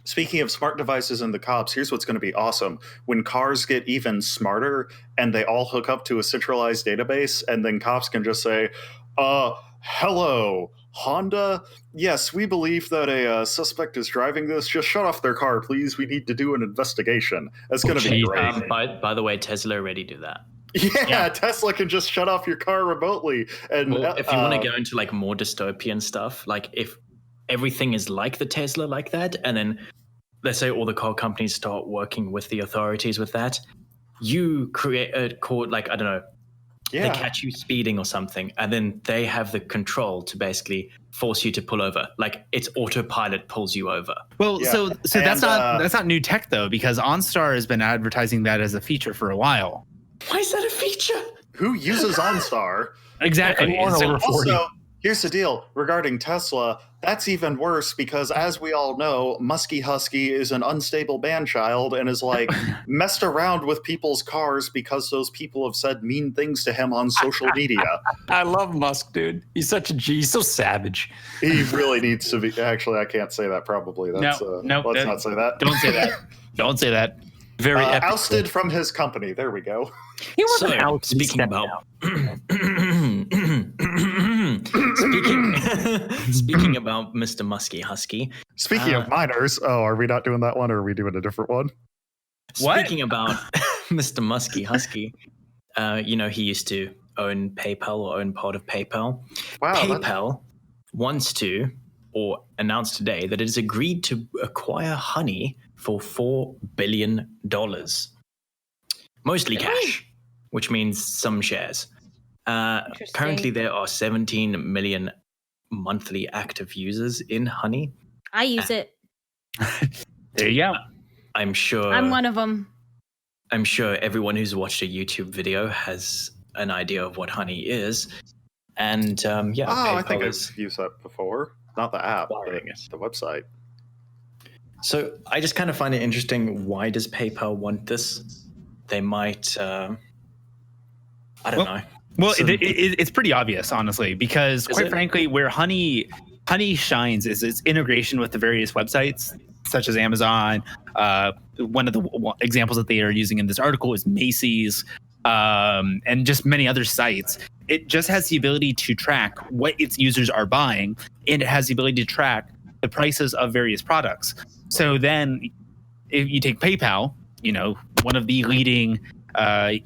Speaking of smart devices and the cops, here's what's going to be awesome. When cars get even smarter and they all hook up to a centralized database, and then cops can just say, hello, Honda? Yes, we believe that a suspect is driving this. Just shut off their car, please. We need to do an investigation. That's going to be great. By the way, Tesla already do that. Yeah, Tesla can just shut off your car remotely. And if you want to go into like more dystopian stuff, like if everything is like the Tesla like that, and then let's say all the car companies start working with the authorities with that, you create a court, like, I don't know, they catch you speeding or something, and then they have the control to basically force you to pull over. Like, it's autopilot pulls you over. Well, so that's not new tech though, because OnStar has been advertising that as a feature for a while. Why is that a feature? who uses OnStar? Exactly. Anyone over 40. Also, Here's the deal regarding Tesla. That's even worse because, as we all know, Muskie Husky is an unstable man-child and is like messed around with people's cars because those people have said mean things to him on social media. I love Musk, dude. He's such a G. He's so savage. He really needs to be. Actually, I can't say that. Probably. That's, no. Let's not say that. Don't say that. Don't say that. Very ousted from his company. There we go. He wasn't So, out. speaking about speaking about Mr. Muskie Husky. Speaking of minors, are we not doing that one, or are we doing a different one? What? Speaking about Mr. Muskie Husky, he used to own PayPal or own part of PayPal. Wow. PayPal wants to, or announced today, that it has agreed to acquire Honey for $4 billion. Mostly cash, which means some shares. Currently, there are 17 million monthly active users in Honey. I use it. There you go. I'm sure. I'm one of them. I'm sure everyone who's watched a YouTube video has an idea of what Honey is. And I think PayPal I've used that before. Not the app, but acquiring it. the website. So I just kind of find it interesting. Why does PayPal want this? They might, I don't know. Well, it's pretty obvious, honestly, because quite frankly, where Honey shines is its integration with the various websites, such as Amazon. One of the examples that they are using in this article is Macy's, and just many other sites. It just has the ability to track what its users are buying, and it has the ability to track the prices of various products. So then, if you take PayPal, one of the leading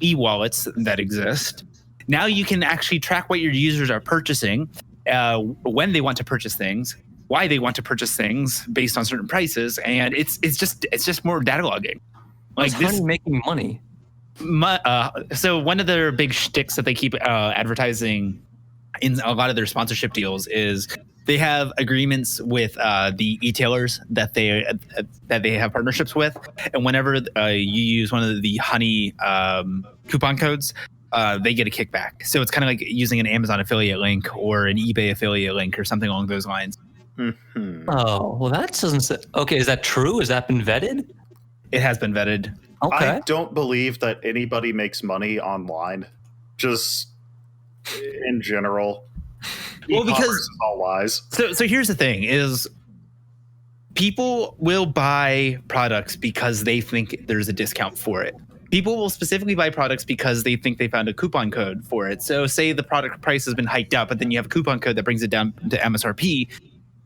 e-wallets that exist, now you can actually track what your users are purchasing, when they want to purchase things, why they want to purchase things based on certain prices, and it's just more data logging. Like this, Honey making money. So one of their big shticks that they keep advertising in a lot of their sponsorship deals is they have agreements with the e-tailers that they have partnerships with, and whenever you use one of the Honey coupon codes, they get a kickback. So it's kind of like using an Amazon affiliate link or an eBay affiliate link or something along those lines. Mm-hmm. Oh, well, that doesn't say. Okay, is that true? Has that been vetted? It has been vetted. Okay. I don't believe that anybody makes money online, just in general. Well, because it's all lies. So here's the thing: is people will buy products because they think there's a discount for it. People will specifically buy products because they think they found a coupon code for it. So say the product price has been hiked up, but then you have a coupon code that brings it down to MSRP.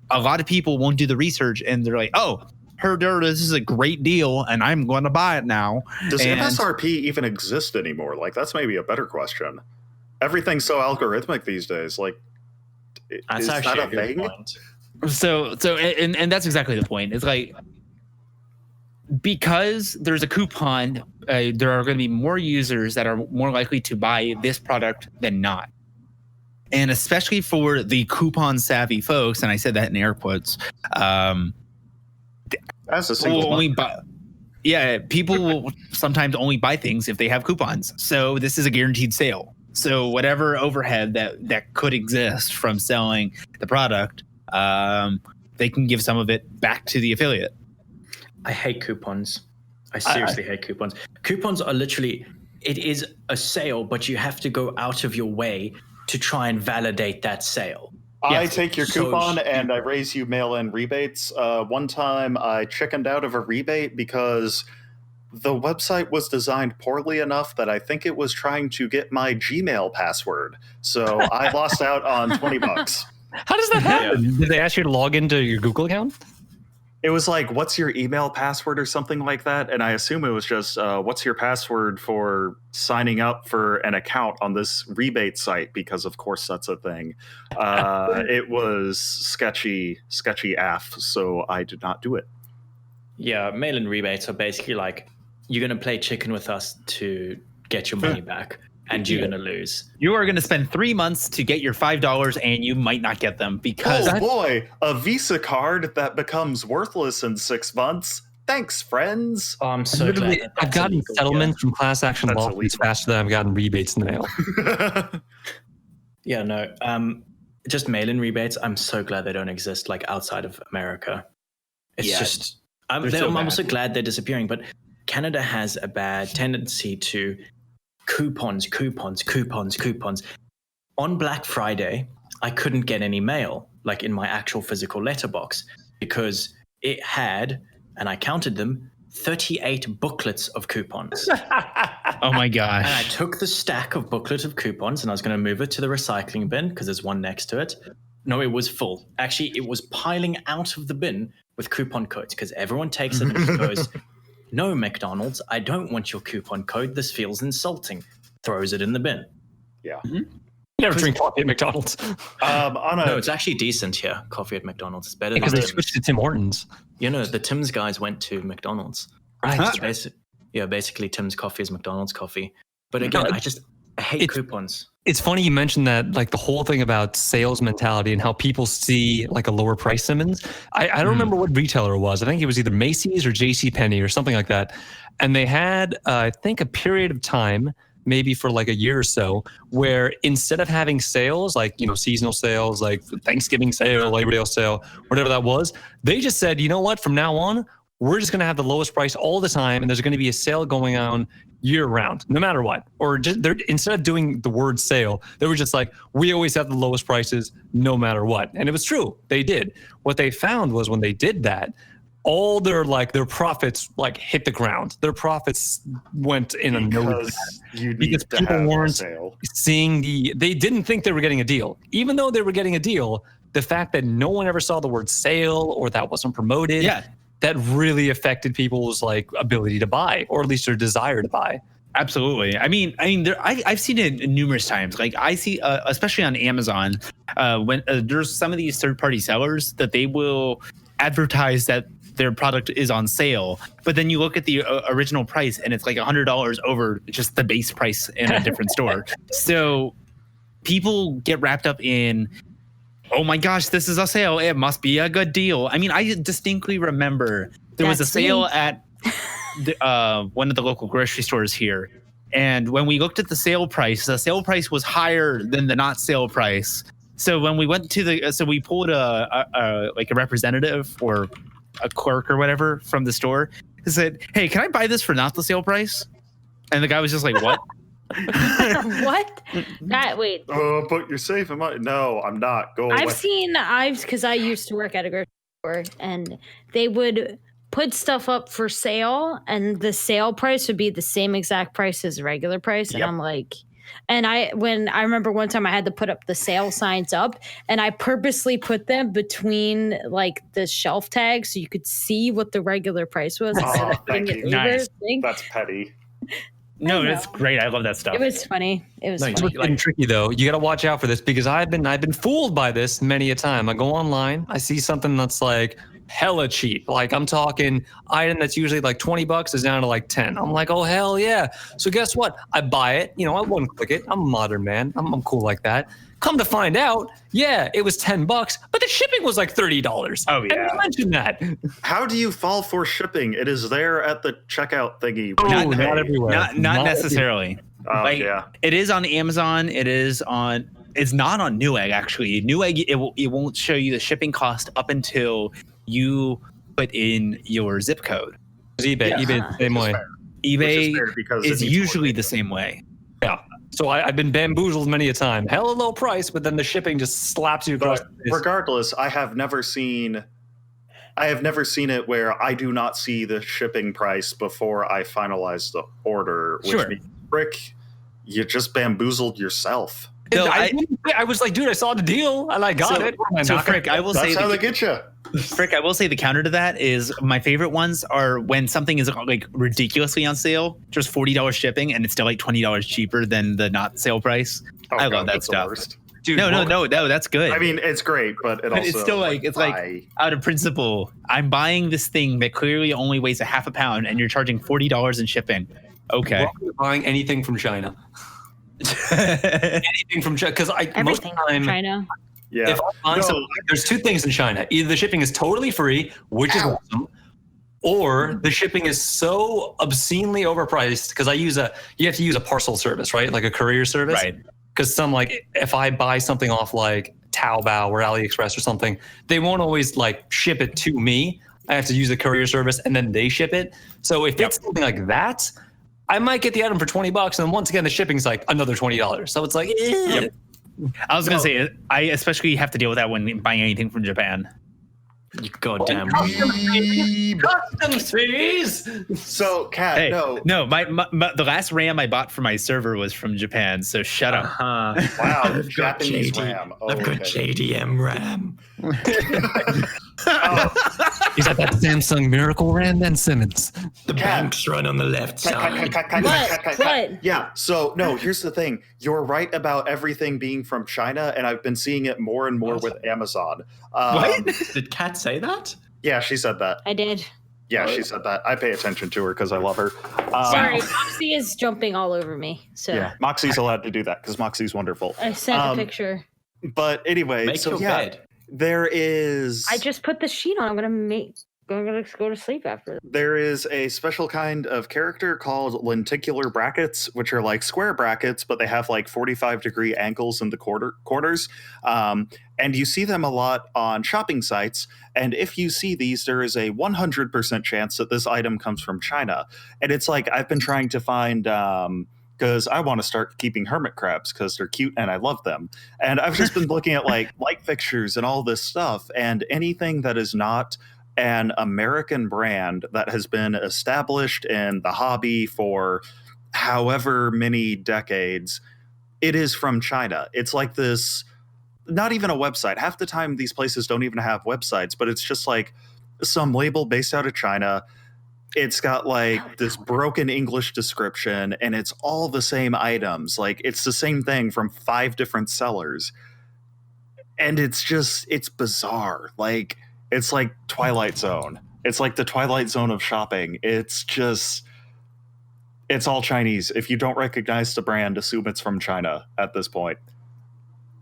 A lot of people won't do the research, and they're like, "Oh, heard this is a great deal, and I'm going to buy it now." Does MSRP even exist anymore? Like, that's maybe a better question. Everything's so algorithmic these days. Like, That's is actually that a good thing? point. So and that's exactly the point. It's like, because there's a coupon, there are going to be more users that are more likely to buy this product than not. And especially for the coupon savvy folks, and I said that in air quotes, As a single people will sometimes only buy things if they have coupons. So this is a guaranteed sale. So whatever overhead that could exist from selling the product, they can give some of it back to the affiliate. I hate coupons. I seriously hate coupons. Coupons are literally, it is a sale, but you have to go out of your way to try and validate that sale. I take your coupon and I raise you mail-in rebates. One time I chickened out of a rebate because the website was designed poorly enough that I think it was trying to get my Gmail password. So I lost out on $20. How does that happen? Did they ask you to log into your Google account? It was like, what's your email password or something like that? And I assume it was just, what's your password for signing up for an account on this rebate site? Because of course that's a thing. It was sketchy AF, so I did not do it. Yeah, mail-in rebates are basically like, you're going to play chicken with us to get your money back, and you're going to lose. You are going to spend 3 months to get your $5, and you might not get them because... Oh boy, a Visa card that becomes worthless in 6 months. Thanks, friends. Oh, I'm so glad. I've gotten settlements from class action lawsuits illegal. faster than I've gotten rebates in the mail. Yeah, no. just mail-in rebates. I'm so glad they don't exist like outside of America. It's just I'm also glad they're disappearing. But Canada has a bad tendency to coupons. On Black Friday, I couldn't get any mail like in my actual physical letterbox because it had, and I counted them, 38 booklets of coupons. Oh my gosh. And I took the stack of booklet of coupons and I was going to move it to the recycling bin because there's one next to it. No, it was full. Actually, it was piling out of the bin with coupon codes because everyone takes it and goes, no, McDonald's, I don't want your coupon code. This feels insulting. Throws it in the bin. Yeah. You never drink coffee at McDonald's. No, it's actually decent here. Coffee at McDonald's. It's better because than they switched to Tim Hortons. You know, the Tim's guys went to McDonald's. Right. So basically Tim's coffee is McDonald's coffee. But again, I hate coupons. It's funny you mentioned that, like the whole thing about sales mentality and how people see like a lower price Simmons. I don't remember what retailer it was. I think it was either Macy's or JCPenney or something like that. And they had, I think, a period of time, maybe for like a year or so, where instead of having sales, like, you know, seasonal sales, like Thanksgiving sale, Labor Day sale, whatever that was, they just said, you know what, from now on, we're just going to have the lowest price all the time. And there's going to be a sale going on year round, no matter what. Or just instead of doing the word sale, they were just like, we always have the lowest prices no matter what. And it was true. They did. What they found was when they did that, all their profits like hit the ground. Their profits went in a nose because people weren't seeing they didn't think they were getting a deal. Even though they were getting a deal, the fact that no one ever saw the word sale or that wasn't promoted, that really affected people's like ability to buy, or at least their desire to buy. Absolutely. I mean, I've seen it numerous times. Like I see, especially on Amazon, when there's some of these third-party sellers that they will advertise that their product is on sale, but then you look at the original price and it's like $100 over just the base price in a different store. So people get wrapped up in, oh my gosh, this is a sale. It must be a good deal. I mean, I distinctly remember there was a sale at one of the local grocery stores here. And when we looked at the sale price was higher than the not sale price. So when we went to we pulled a representative or a clerk or whatever from the store and said, hey, can I buy this for not the sale price? And the guy was just like, what? What? Wait. But you're saving money. No, I'm not. Go away. Because I used to work at a grocery store and they would put stuff up for sale and the sale price would be the same exact price as the regular price. And I'm like, I remember one time I had to put up the sale signs up and I purposely put them between like the shelf tags so you could see what the regular price was. Thank you. Nice. That's petty. No, that's great. I love that stuff. It was funny. It's tricky though. You got to watch out for this because I've been fooled by this many a time. I go online, I see something that's like hella cheap. Like I'm talking item that's usually like $20 is down to like 10. I'm like, oh hell yeah. So guess what? I buy it. You know, I won't click it. I'm a modern man. I'm cool like that. Come to find out, yeah, it was $10, but the shipping was like $30. Oh yeah. And you mentioned that. How do you fall for shipping? It is there at the checkout thingy. Not everywhere. Not necessarily. It is on Amazon. It's not on Newegg actually. Newegg, it won't show you the shipping cost up until you put in your zip code. eBay the same way. eBay is usually the same way. Yeah. So I've been bamboozled many a time. Hella low price, but then the shipping just slaps you across the face. Regardless, I have never seen it where I do not see the shipping price before I finalize the order. Which means, Rick, you just bamboozled yourself. I was like, dude, I saw the deal and I got it. So Frick, I will say that's how they get you. Frick, I will say the counter to that is my favorite ones are when something is like ridiculously on sale, just $40 shipping, and it's still like $20 cheaper than the not sale price. I love that stuff. Dude, no, that's good. I mean, it's great, but it's still like out of principle. I'm buying this thing that clearly only weighs a half a pound, and you're charging $40 in shipping. Okay, why are you buying anything from China? Anything from China, because most of the time, China. Yeah. If I'm there's two things in China. Either the shipping is totally free, which is awesome, or the shipping is so obscenely overpriced because you have to use a parcel service, right? Like a courier service. Right. Because if I buy something off like Taobao or AliExpress or something, they won't always like ship it to me. I have to use the courier service and then they ship it. So if it's something like that, I might get the item for $20, and then once again the shipping's like another $20. So it's like, I was gonna say, I especially have to deal with that when buying anything from Japan. You goddamn. Customs fees. So, Kat, Hey, no. my the last RAM I bought for my server was from Japan. So shut up. Uh-huh. Wow, I've got Japanese JD. RAM. Oh, I've got okay. JDM RAM. Is that Samsung Miracle RAM, Ben Simmons? The banks run on the left side. What? Yeah, so no, here's the thing. You're right about everything being from China, and I've been seeing it more and more with Amazon. What? Did Kat say that? Yeah, she said that. I did. Yeah, she said that. I pay attention to her because I love her. Sorry, Moxie is jumping all over me. So Yeah, Moxie's allowed to do that because Moxie's wonderful. I sent a picture. But anyway, Make so your yeah, bed. there is. I just put the sheet on. I'm gonna go to sleep after this. There is a special kind of character called lenticular brackets, which are like square brackets, but they have like 45-degree angles in the corners. And you see them a lot on shopping sites. And if you see these, there is a 100% chance that this item comes from China. And it's like I've been trying to find. Because I want to start keeping hermit crabs because they're cute and I love them. And I've just been looking at like light fixtures and all this stuff, and anything that is not an American brand that has been established in the hobby for however many decades, it is from China. It's like this, not even a website. Half the time these places don't even have websites, but it's just like some label based out of China. It's got like this broken English description, and it's all the same items. Like it's the same thing from 5 different sellers. And it's bizarre. Like it's like Twilight Zone. It's like the Twilight Zone of shopping. It's all Chinese. If you don't recognize the brand, assume it's from China at this point.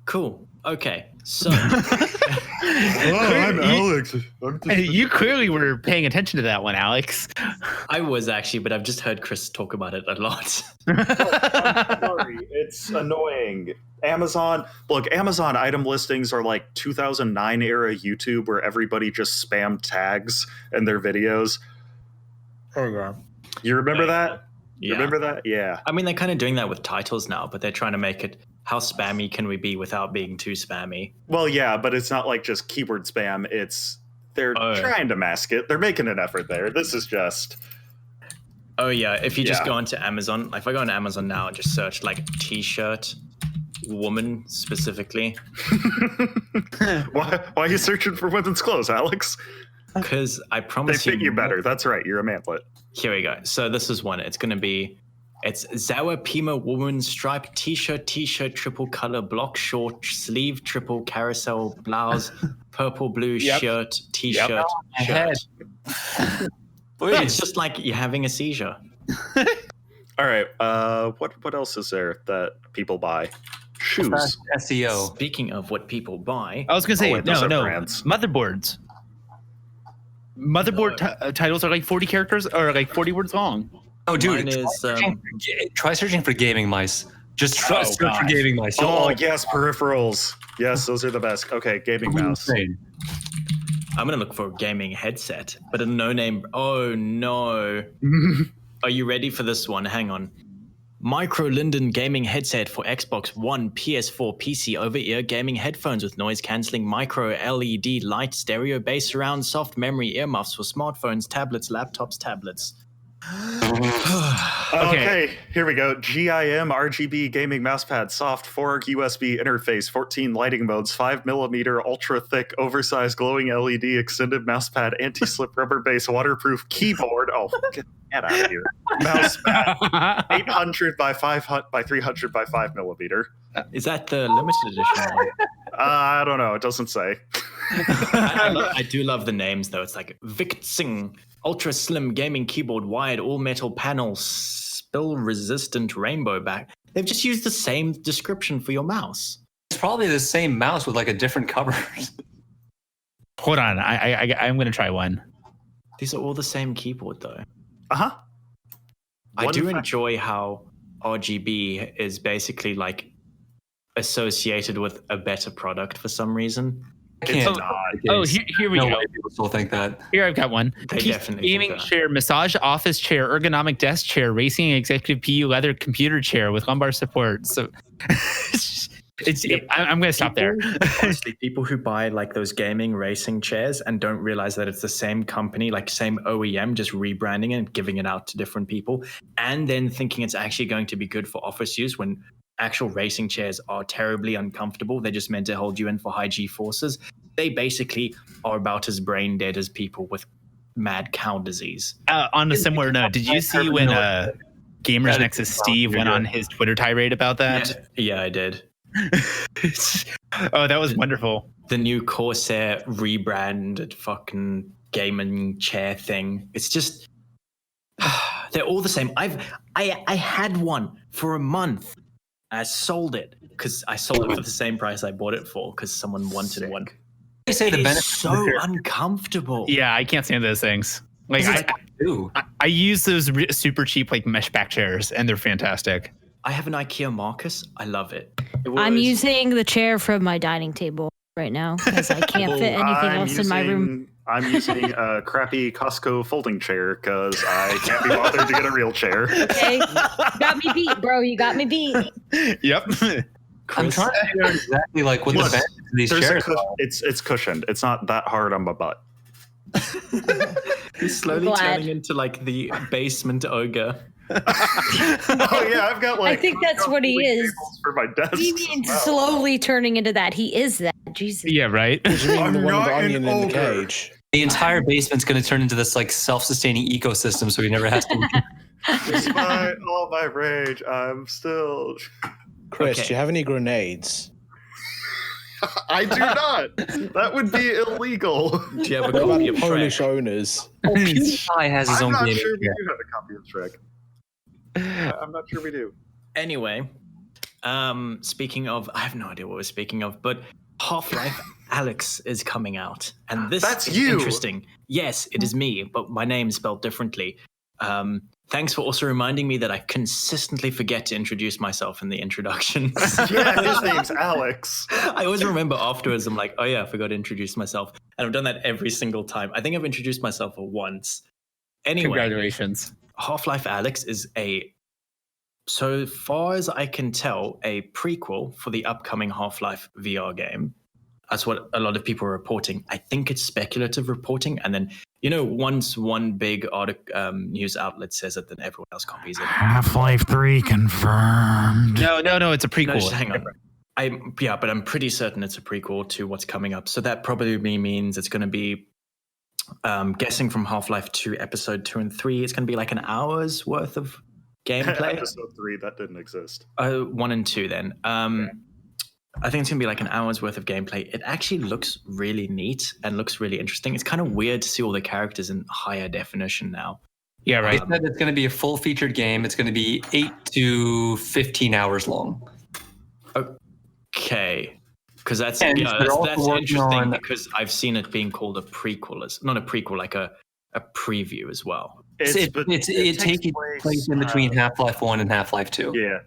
Cool. Okay. So I'm Alex. You clearly were paying attention to that one, Alex. I was actually, but I've just heard Chris talk about it a lot. I'm sorry. It's annoying. Amazon item listings are like 2009 era YouTube where everybody just spammed tags in their videos. Oh yeah. You remember that? You Yeah. remember that? Yeah. I mean, they're kind of doing that with titles now, but they're trying to make it how spammy can we be without being too spammy? Well, yeah, but it's not like just keyword spam. They're trying to mask it. They're making an effort there. This is just. Oh yeah, if you just go onto Amazon, like if I go on Amazon now and just search like t-shirt, woman specifically. Why are you searching for women's clothes, Alex? Because I promise They fit you better. That's right. You're a manlet. Here we go. So this is one. It's Zawa Pima woman striped t-shirt, triple color, block short, sleeve, triple carousel blouse, purple blue shirt, t-shirt, shirt. It's just like you're having a seizure. All right. What else is there that people buy? Shoes. SEO. Speaking of what people buy, I was gonna say those are no. brands. Motherboards. Titles are like 40 characters or like 40 words long. Oh, dude, mine is try searching for gaming mice. Just try search for gosh. gaming mice. Oh, yes, peripherals. Yes, those are the best. Okay, gaming mouse. Insane. I'm gonna look for a gaming headset, but a no-name. Oh no! Are you ready for this one? Hang on. Micro Linden gaming headset for Xbox One, PS4, PC over-ear gaming headphones with noise-canceling micro LED light, stereo bass surround, soft memory earmuffs for smartphones, tablets, laptops, tablets. Okay, here we go. GIM RGB gaming mousepad, soft 4 USB interface, 14 lighting modes, 5mm ultra thick, oversized glowing LED extended mousepad, anti-slip rubber base, waterproof keyboard. Oh, get out of here. Mousepad, 800 by 500 by 300 by 5mm. Is that the limited edition one? I don't know. It doesn't say. I do love the names though. It's like Victsing ultra slim gaming keyboard, wired all metal panel, spill resistant rainbow back. They've just used the same description for your mouse. It's probably the same mouse with like a different cover. Hold on, I'm gonna try one. These are all the same keyboard though. Uh-huh. I do enjoy how RGB is basically like associated with a better product for some reason. It's not. Here we No go. way people still think that. Here I've got one. They definitely Gaming think that. chair, massage office chair, ergonomic desk chair, racing executive PU leather computer chair with lumbar support. So I'm going to stop there. Honestly, people who buy like those gaming racing chairs and don't realize that it's the same company, like same OEM, just rebranding it and giving it out to different people, and then thinking it's actually going to be good for office use when actual racing chairs are terribly uncomfortable. They're just meant to hold you in for high G forces. They basically are about as brain dead as people with mad cow disease. On a similar note, did you see when Gamers Nexus Steve went on his Twitter tirade about that? Yeah, I did. Oh, that was wonderful. The new Corsair rebranded fucking gaming chair thing. It's just they're all the same. I had one for a month. I sold it because I sold it for the same price I bought it for because someone wanted one. They say the It's benefit so uncomfortable. Yeah, I can't stand those things. Like I use those super cheap like mesh back chairs, and they're fantastic. I have an IKEA Marcus. I love it. I'm using the chair from my dining table right now because I can't fit anything else in my room. I'm using a crappy Costco folding chair because I can't be bothered to get a real chair. Okay, you got me beat, bro. You got me beat. Yep. I'm trying to figure out exactly like what the benefits of these chairs are. It's cushioned. It's not that hard on my butt. He's slowly turning into like the basement ogre. Oh yeah, I've got like. I think that's what he is. For my desk. He means slowly turning into that. He is that. Jesus. Yeah, right. What do you mean I'm the one with not the an onion in the ogre. cage? The entire basement's going to turn into this like self-sustaining ecosystem, so he never has to. Despite all my rage, I'm still. Chris, Okay. do you have any grenades? I do not. That would be illegal. Do you have a What about copy of Polish Shrek? owners? PewDiePie has his I'm own not gaming sure we chair. do have a copy of Shrek. I'm not sure we do. Anyway, speaking of, I have no idea what we're speaking of, but Half-Life Alex is coming out, and this That's is you. interesting. Yes, it is me, but my name's spelled differently. Thanks for also reminding me that I consistently forget to introduce myself in the introductions. Yeah, his name's Alex. I always remember afterwards, I'm like, oh yeah, I forgot to introduce myself. And I've done that every single time. I think I've introduced myself once. Anyway, Congratulations. Half-Life Alex is so far as I can tell, a prequel for the upcoming Half-Life VR game. That's what a lot of people are reporting. I think it's speculative reporting. And then, once one big news outlet says it, then everyone else copies it. Half-Life 3 confirmed. No, it's a No, prequel. just hang on. But I'm pretty certain it's a prequel to what's coming up. So that probably means it's going to be, guessing from Half-Life 2, Episode 2 and 3, it's going to be like an hour's worth of gameplay. Episode 3, that didn't exist. 1 and 2 then. I think it's going to be like an hour's worth of gameplay. It actually looks really neat and looks really interesting. It's kind of weird to see all the characters in higher definition now. Yeah, They right. said it's going to be a full-featured game. It's going to be 8 to 15 hours long. Okay. Because that's And they're also that's working interesting on- because I've seen it being called a prequel. Not a prequel, like a preview as well. It takes place in between Half-Life 1 and Half-Life 2. Yeah.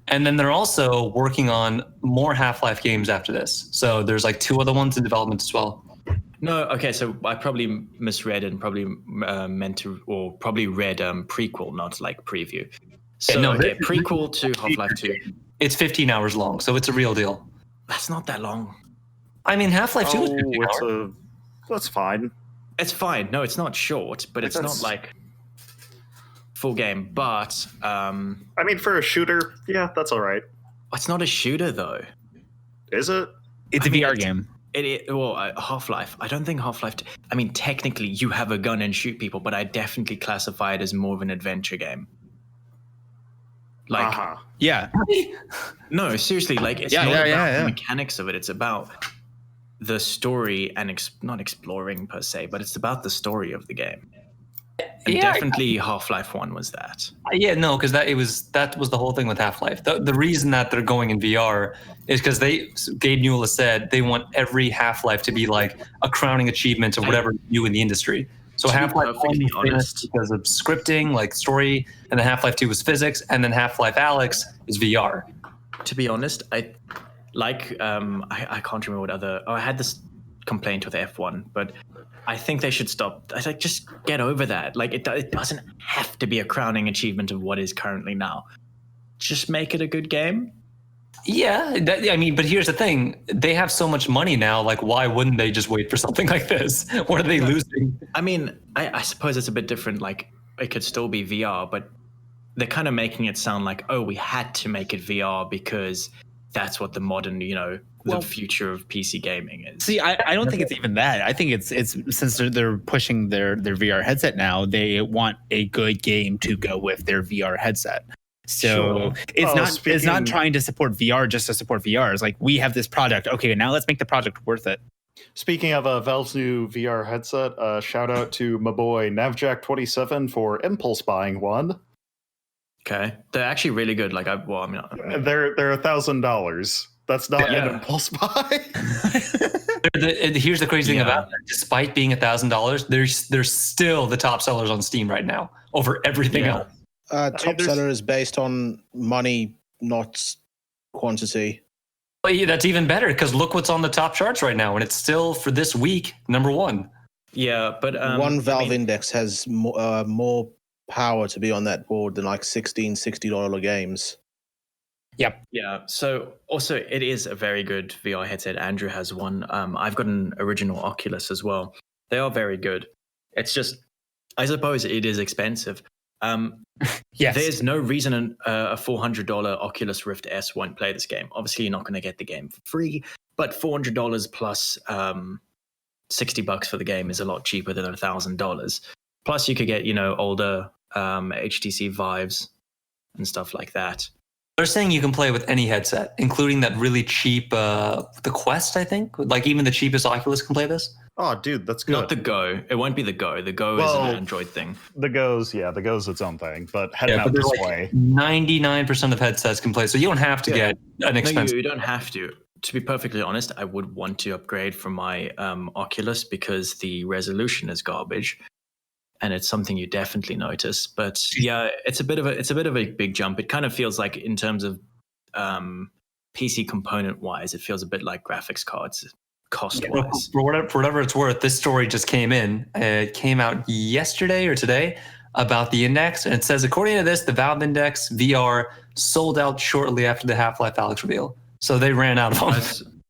And then they're also working on more Half-Life games after this. So there's like 2 other ones in development as well. No, okay, so I probably misread and probably meant to, or probably read prequel, not like preview. So, no, okay, prequel to Half-Life 2. It's 15 hours long, so it's a real deal. That's not that long. I mean, Half-Life 2 is 15 hours. That's fine. It's fine. No, it's not short, but it's not like full game. But I mean, for a shooter, yeah, that's all right. it's not a shooter though. Is it? It's a VR game. Half-Life. I don't think Half-Life. I mean, technically, you have a gun and shoot people, but I definitely classify it as more of an adventure game. Like, Uh-huh. Yeah. no, seriously, like it's Yeah, not yeah, about yeah, the yeah. mechanics of it. It's about the story and not exploring per se, but it's about the story of the game. And Yeah, definitely Half-Life 1 was that. Yeah, no, because that was the whole thing with Half-Life. The reason that they're going in VR is because Gabe Newell has said they want every Half-Life to be like a crowning achievement of whatever new in the industry. So To be Half-Life 1 perfectly was famous honest- because of scripting, like story, and then Half-Life 2 was physics, and then Half-Life Alex is VR. To be honest, like I can't remember what other. Oh, I had this complaint with F1, but I think they should stop. I like just get over that. Like it doesn't have to be a crowning achievement of what is currently now. Just make it a good game. Yeah, I mean, but here's the thing: they have so much money now. Like, why wouldn't they just wait for something like this? What are they losing? I mean, I suppose it's a bit different. Like, it could still be VR, but they're kind of making it sound like, oh, we had to make it VR because that's what the modern, the future of PC gaming is. See, I don't think it's even that. I think it's since they're pushing their VR headset now, they want a good game to go with their VR headset. So it's not trying to support VR just to support VR. It's like, we have this product. Okay, now let's make the product worth it. Speaking of Valve's new VR headset, shout out to my boy Navjack27 for impulse buying one. Okay, they're actually really good. Like, they're $1,000. That's not an impulse buy. Here's the crazy thing about that. Despite being $1,000, they're still the top sellers on Steam right now over everything else. Top seller is based on money, not quantity. Well, yeah, that's even better because look what's on the top charts right now, and it's still for this week #1. Yeah, but one Valve Index has more power to be on that board than like $60 games. Yep. Yeah. So also, it is a very good VR headset. Andrew has one. I've got an original Oculus as well. They are very good. It's just, I suppose, it is expensive. Yes. There's no reason a $400 Oculus Rift S won't play this game. Obviously, you're not going to get the game for free, but $400 plus $60 for the game is a lot cheaper than $1,000. Plus, you could get older HTC Vives and stuff like that. They're saying you can play with any headset, including that really cheap the Quest, I think. Like even the cheapest Oculus can play this. Oh, dude, that's good. Not the Go. It won't be the Go. The Go is an Android thing. The Go's its own thing. But heading out this way, 99% of headsets can play, so you don't have to get an expensive. No, you don't have to. To be perfectly honest, I would want to upgrade from my Oculus because the resolution is garbage, and it's something you definitely notice. But yeah, it's a bit of a big jump. It kind of feels like, in terms of PC component wise, it feels a bit like graphics cards. Cost-wise. For whatever it's worth, this story just came in. It came out yesterday or today about the index, and it says, according to this, the Valve Index VR sold out shortly after the Half-Life Alyx reveal. So they ran out of them.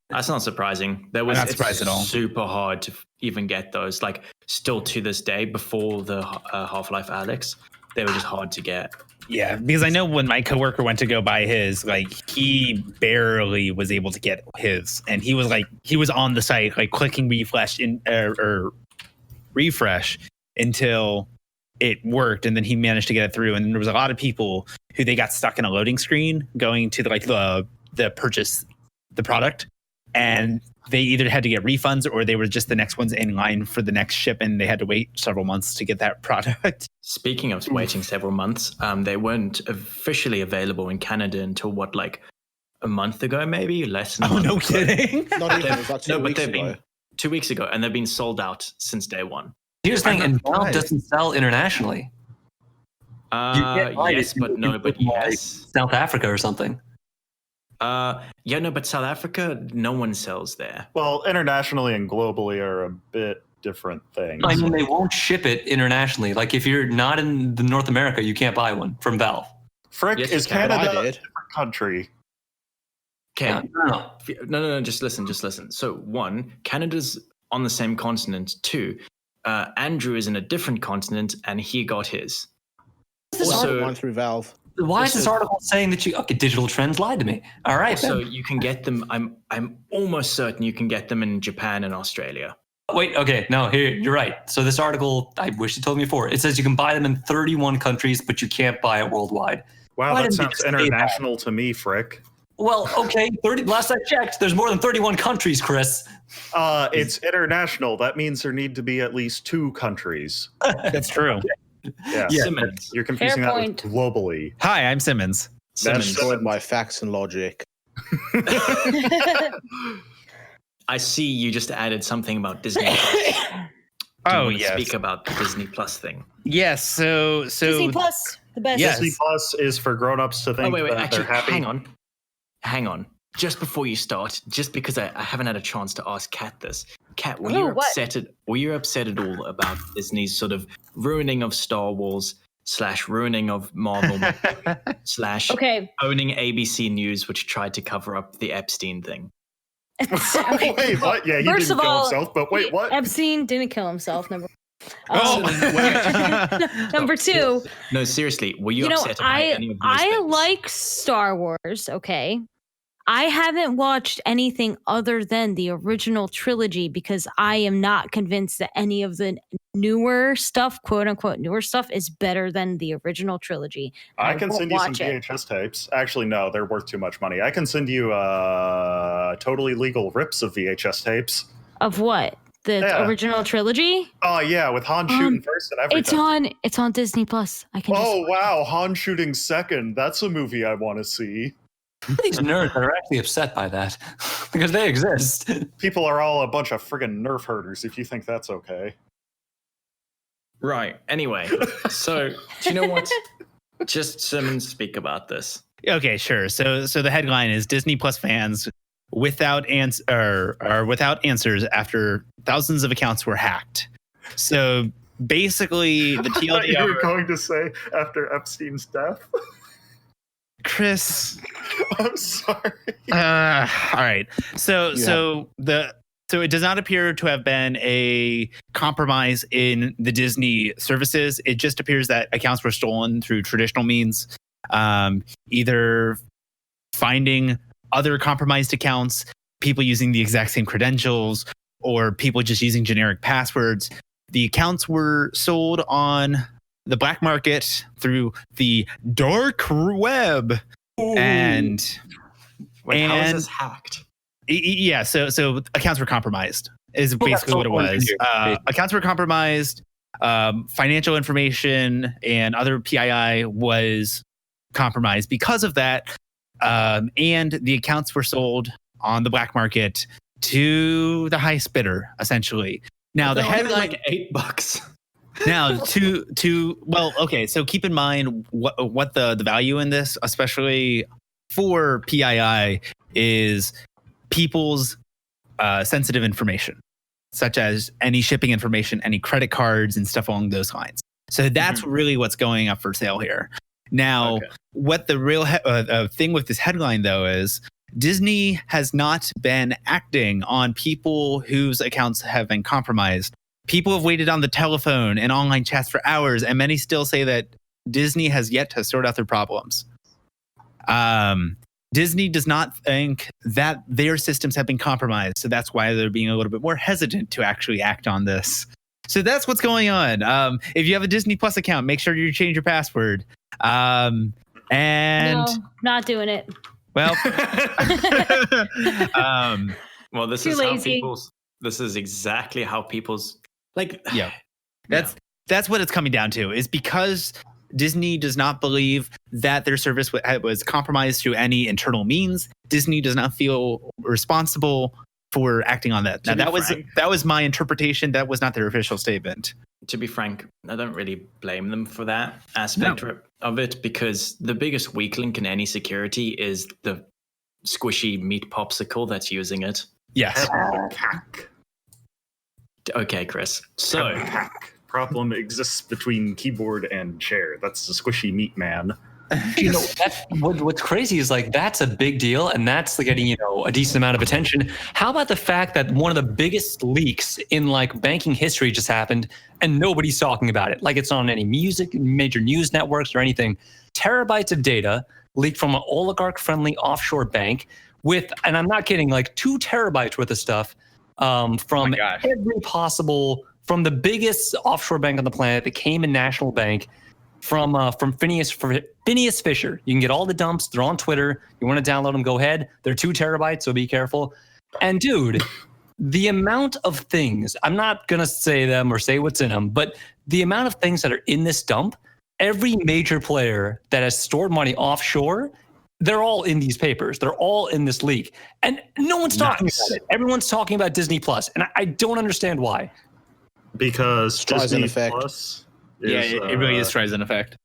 That's not surprising. I'm not surprised at all. Super hard to even get those. Like, still to this day, before the Half-Life Alyx, they were just hard to get. Yeah, because I know when my coworker went to go buy his, like, he barely was able to get his, and he was on the site, like, clicking refresh refresh until it worked, and then he managed to get it through. And there was a lot of people who they got stuck in a loading screen going to the purchase the product, and they either had to get refunds or they were just the next ones in line for the next ship, and they had to wait several months to get that product. Speaking of waiting several months, they weren't officially available in Canada until like a month ago, maybe less than. Oh, no kidding! Not even, it was like 2 weeks ago. Been 2 weeks ago, and they've been sold out since day one. Here's the thing, and Valve doesn't sell internationally. Yes, but no, but yes. South Africa or something. But South Africa, no one sells there. Well, internationally and globally are a bit different things. I mean, they won't ship it internationally. Like, if you're not in the North America, you can't buy one from Valve. Frick, yes, is Canada a different country? Okay. No, just listen. So, one, Canada's on the same continent. Two, Andrew is in a different continent, and he got his. Also, one through Valve. Why is this article saying that Digital Trends lied to me? All right. So you can get them. I'm almost certain you can get them in Japan and Australia. Wait. Okay. No. Here, you're right. So this article, I wish you told me before. It says you can buy them in 31 countries, but you can't buy it worldwide. Wow, that sounds international to me, Frick. Well, okay. Last I checked, there's more than 31 countries, Chris. It's international. That means there need to be at least 2 countries. That's true. Yeah, Simmons. You're confusing that with globally. Hi, I'm Simmons. Destroyed my facts and logic. I see you just added something about Disney Plus. Yes. Speak about the Disney Plus thing. Yes. So Disney Plus, the best. Disney Plus is for grown-ups to think that Actually, they're happy. Hang on. just before you start, just because I haven't had a chance to ask Kat this. Kat, were you upset at all about Disney's sort of ruining of Star Wars / ruining of Marvel / owning ABC News, which tried to cover up the Epstein thing? Wait, what? Yeah, he First didn't of kill all, himself, but wait, what? Epstein didn't kill himself. Number Oh. two. No, seriously, were you upset about any of these I things? like Star Wars, okay? I haven't watched anything other than the original trilogy because I am not convinced that any of the newer stuff, quote unquote newer stuff, is better than the original trilogy. I can send you some watch it. VHS tapes. Actually, no, they're worth too much money. I can send you totally legal rips of VHS tapes. Of what? The original trilogy? Oh yeah, with Han shooting first and everything. It's on Disney Plus. I can. Oh wow, Han shooting second. That's a movie I want to see. These nerds are actually upset by that because they exist. People are all a bunch of friggin' nerf herders if you think that's okay. Right. Anyway, so do you know what? Just Simmons speak about this. Okay, sure. So the headline is Disney Plus fans without answers after thousands of accounts were hacked. So basically, the TLDR. You were going to say after Epstein's death. Chris, I'm sorry. All right. So it does not appear to have been a compromise in the Disney services. It just appears that accounts were stolen through traditional means, either finding other compromised accounts, people using the exact same credentials, or people just using generic passwords. The accounts were sold on the black market through the dark web. Ooh. And how is this hacked? Yeah, so accounts were compromised is basically what it was. Accounts were compromised. Financial information and other PII was compromised because of that. And the accounts were sold on the black market to the highest bidder, essentially. Now the headline, like $8. Now, so keep in mind what the value in this, especially for PII, is people's sensitive information, such as any shipping information, any credit cards, and stuff along those lines. So that's really what's going up for sale here. Now, what the real thing with this headline, though, is Disney has not been acting on people whose accounts have been compromised. People have waited on the telephone and online chats for hours, and many still say that Disney has yet to sort out their problems. Disney does not think that their systems have been compromised, so that's why they're being a little bit more hesitant to actually act on this. So that's what's going on. If you have a Disney Plus account, make sure you change your password. And no, not doing it. Well, well, this is how people's. This is exactly how people's. That's what it's coming down to, is because Disney does not believe that their service was compromised through any internal means. Disney does not feel responsible for acting on that. Now, that was my interpretation. That was not their official statement. To be frank, I don't really blame them for that aspect of it, because the biggest weak link in any security is the squishy meat popsicle that's using it. Yes. Okay, Chris. So, problem exists between keyboard and chair. That's the squishy meat man. You know, what's crazy is that's a big deal, and that's getting a decent amount of attention. How about the fact that one of the biggest leaks in banking history just happened, and nobody's talking about it? It's not on any major news networks or anything. Terabytes of data leaked from an oligarch-friendly offshore bank with, and I'm not kidding, 2 terabytes worth of stuff. From every possible, from the biggest offshore bank on the planet, the Cayman National Bank, from Phineas Fisher. You can get all the dumps. They're on Twitter. You want to download them, go ahead. They're 2 terabytes, so be careful. And dude, the amount of things, I'm not going to say them or say what's in them, but the amount of things that are in this dump, every major player that has stored money offshore, they're all in these papers. They're all in this leak. And no one's talking about it. Everyone's talking about Disney Plus. And I don't understand why. Because Streisand Disney effect. Plus is, it really is Streisand effect.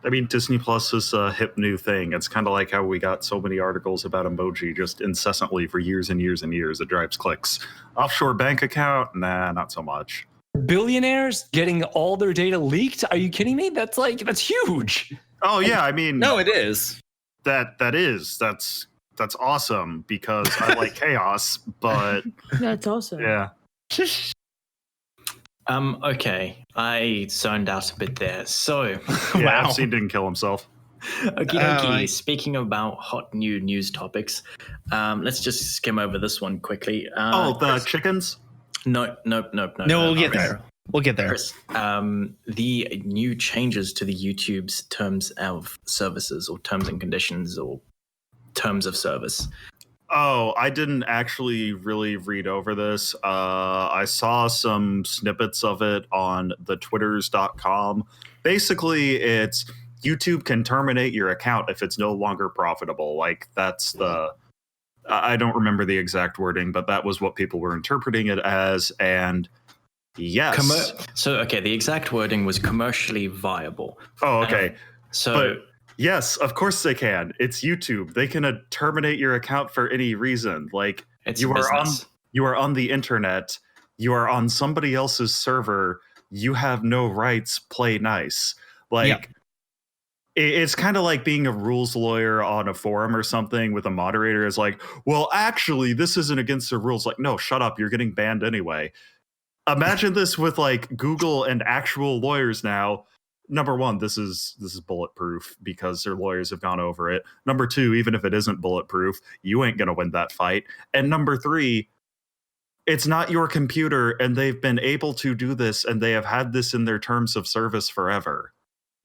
I mean, Disney Plus is a hip new thing. It's kind of like how we got so many articles about emoji just incessantly for years and years and years. It drives clicks. Offshore bank account? Nah, not so much. Billionaires getting all their data leaked? Are you kidding me? That's huge. Oh yeah, I mean, No, it is. That's awesome because I like chaos, but That's awesome. yeah. Okay, I zoned out a bit there. So, Yeah, Epstein didn't kill himself. okie dokie. Speaking about hot new news topics, let's just skim over this one quickly. The chickens? No, we'll get there. We'll get there. Chris, the new changes to the YouTube's terms of services or terms and conditions or terms of service. Oh, I didn't actually really read over this. I saw some snippets of it on the twitters.com. Basically, it's YouTube can terminate your account if it's no longer profitable. Like, that's the... I don't remember the exact wording, but that was what people were interpreting it as, and yes. The exact wording was commercially viable. Oh, okay. So... Yes, of course they can. It's YouTube. They can terminate your account for any reason. Like it's you are on the internet. You are on somebody else's server. You have no rights. Play nice. Like it's kind of like being a rules lawyer on a forum or something with a moderator is like, well, actually, this isn't against the rules. Like, no, shut up. You're getting banned anyway. Imagine this with like Google and actual lawyers now. Number one, this is bulletproof because their lawyers have gone over it. Number two, even if it isn't bulletproof, you ain't going to win that fight. And number three, it's not your computer, and they've been able to do this, and they have had this in their terms of service forever.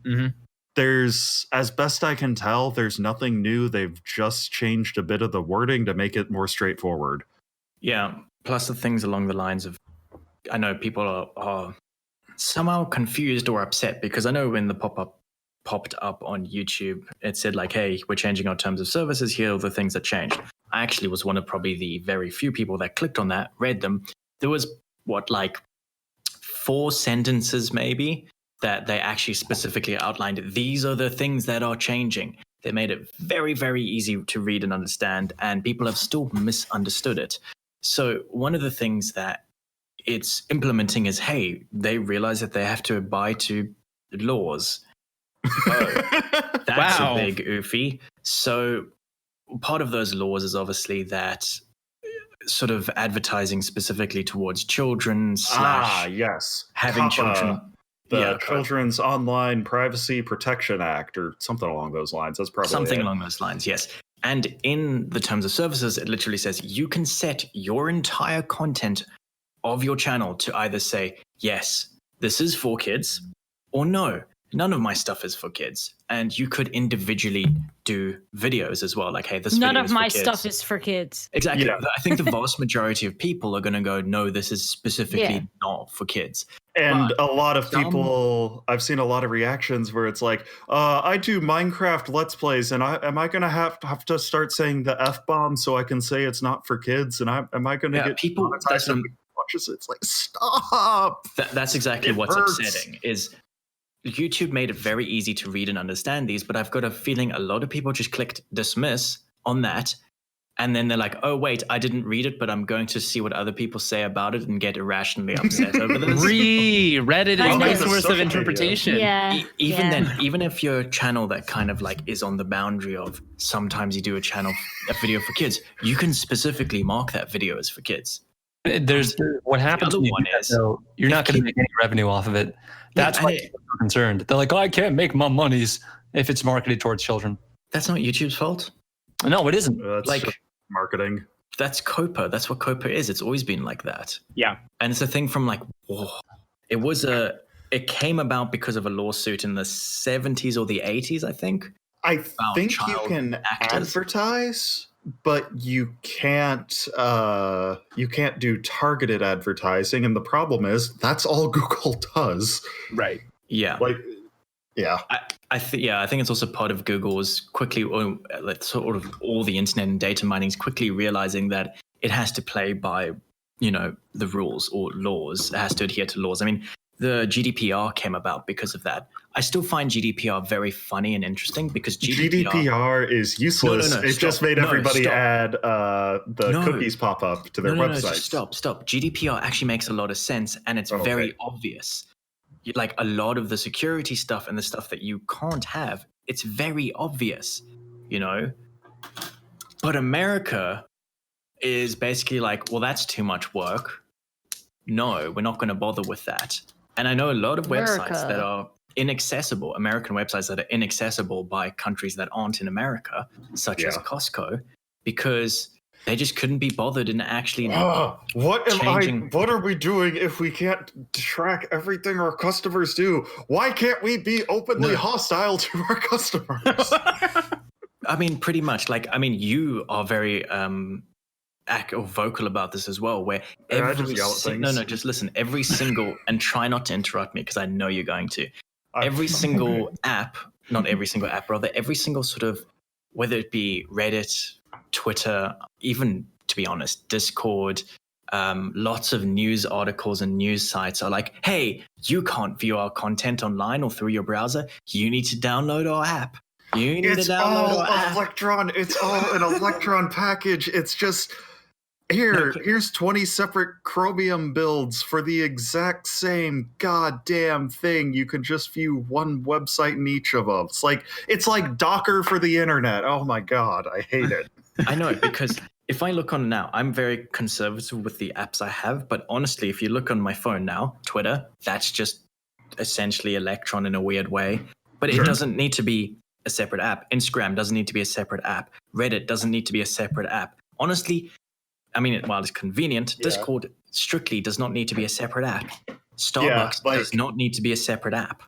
Mm-hmm. There's, as best I can tell, there's nothing new. They've just changed a bit of the wording to make it more straightforward. Yeah, plus the things along the lines of, I know people are somehow confused or upset because I know when the pop-up popped up on YouTube, it said like, hey, we're changing our terms of services. Here are the things that changed. I actually was one of probably the very few people that clicked on that, read them. There was like 4 sentences maybe that they actually specifically outlined. These are the things that are changing. They made it very, very easy to read and understand, and people have still misunderstood it. So one of the things that it's implementing is, hey, they realize that they have to abide to laws. That's a big oofy. So part of those laws is obviously that sort of advertising specifically towards children / having children. The Children's Online Privacy Protection Act or something along those lines. That's probably something along those lines, yes. And in the terms of services, it literally says you can set your entire content of your channel to either say, yes, this is for kids, or no, none of my stuff is for kids. And you could individually do videos as well. Like, hey, this none video of is my for kids. stuff is for kids. Exactly. Yeah. I think the vast majority of people are going to go, no, this is specifically not for kids. And a lot of people, I've seen a lot of reactions where it's like, I do Minecraft Let's Plays, and am I going to have to start saying the F-bomb so I can say it's not for kids? And am I going to get people? It's like, stop. That's exactly what's upsetting is YouTube made it very easy to read and understand these, but I've got a feeling a lot of people just clicked dismiss on that. And then they're like, oh, wait, I didn't read it, but I'm going to see what other people say about it and get irrationally upset over this. Reddit is my source of interpretation. Yeah. Even if you're a channel that kind of like is on the boundary of sometimes you do a video for kids, you can specifically mark that video as for kids. There's what happens when you're not going to make any revenue off of it. That's why people are concerned. They're like, oh, I can't make my monies if it's marketed towards children. That's not YouTube's fault. No, it isn't. That's like marketing. That's COPA. That's what COPA is. It's always been like that. Yeah. And it's a thing from like, it came about because of a lawsuit in the 70s or the 80s, I think. I think you can advertise, but you can't do targeted advertising. And the problem is that's all Google does. Right. Yeah. I think it's also part of Google's quickly, sort of all the internet and data mining's quickly realizing that it has to play by, the rules or laws. It has to adhere to laws. I mean, the GDPR came about because of that. I still find GDPR very funny and interesting because GDPR is useless. No, it stop. just made everybody Stop. add the cookies pop up to their websites. Just stop. GDPR actually makes a lot of sense, and it's very obvious. Like a lot of the security stuff and the stuff that you can't have, it's very obvious, you know? But America is basically like, well, that's too much work. No, we're not going to bother with that. And I know a lot of websites that are inaccessible, American websites that are inaccessible by countries that aren't in America, such as Costco, because they just couldn't be bothered in actually what are we doing if we can't track everything our customers do? Why can't we be openly hostile to our customers? I mean, pretty much. Like, I mean, you are very vocal about this as well, where just listen, every single, and try not to interrupt me because I know you're going to. Every single app, not every single app, rather, every single sort of, whether it be Reddit, Twitter, even, to be honest, Discord, lots of news articles and news sites are like, hey, you can't view our content online or through your browser. You need to download our app. You need to download our app. Electron. It's all an Electron package. It's just... Here's 20 separate Chromium builds for the exact same goddamn thing. You can just view one website in each of them. It's like Docker for the internet. Oh my god, I hate it. I know, because if I look on now, I'm very conservative with the apps I have, but honestly, if you look on my phone now, Twitter, that's just essentially Electron in a weird way. But it doesn't need to be a separate app. Instagram doesn't need to be a separate app. Reddit doesn't need to be a separate app. Honestly, I mean, while it's convenient, Discord strictly does not need to be a separate app. Starbucks does not need to be a separate app.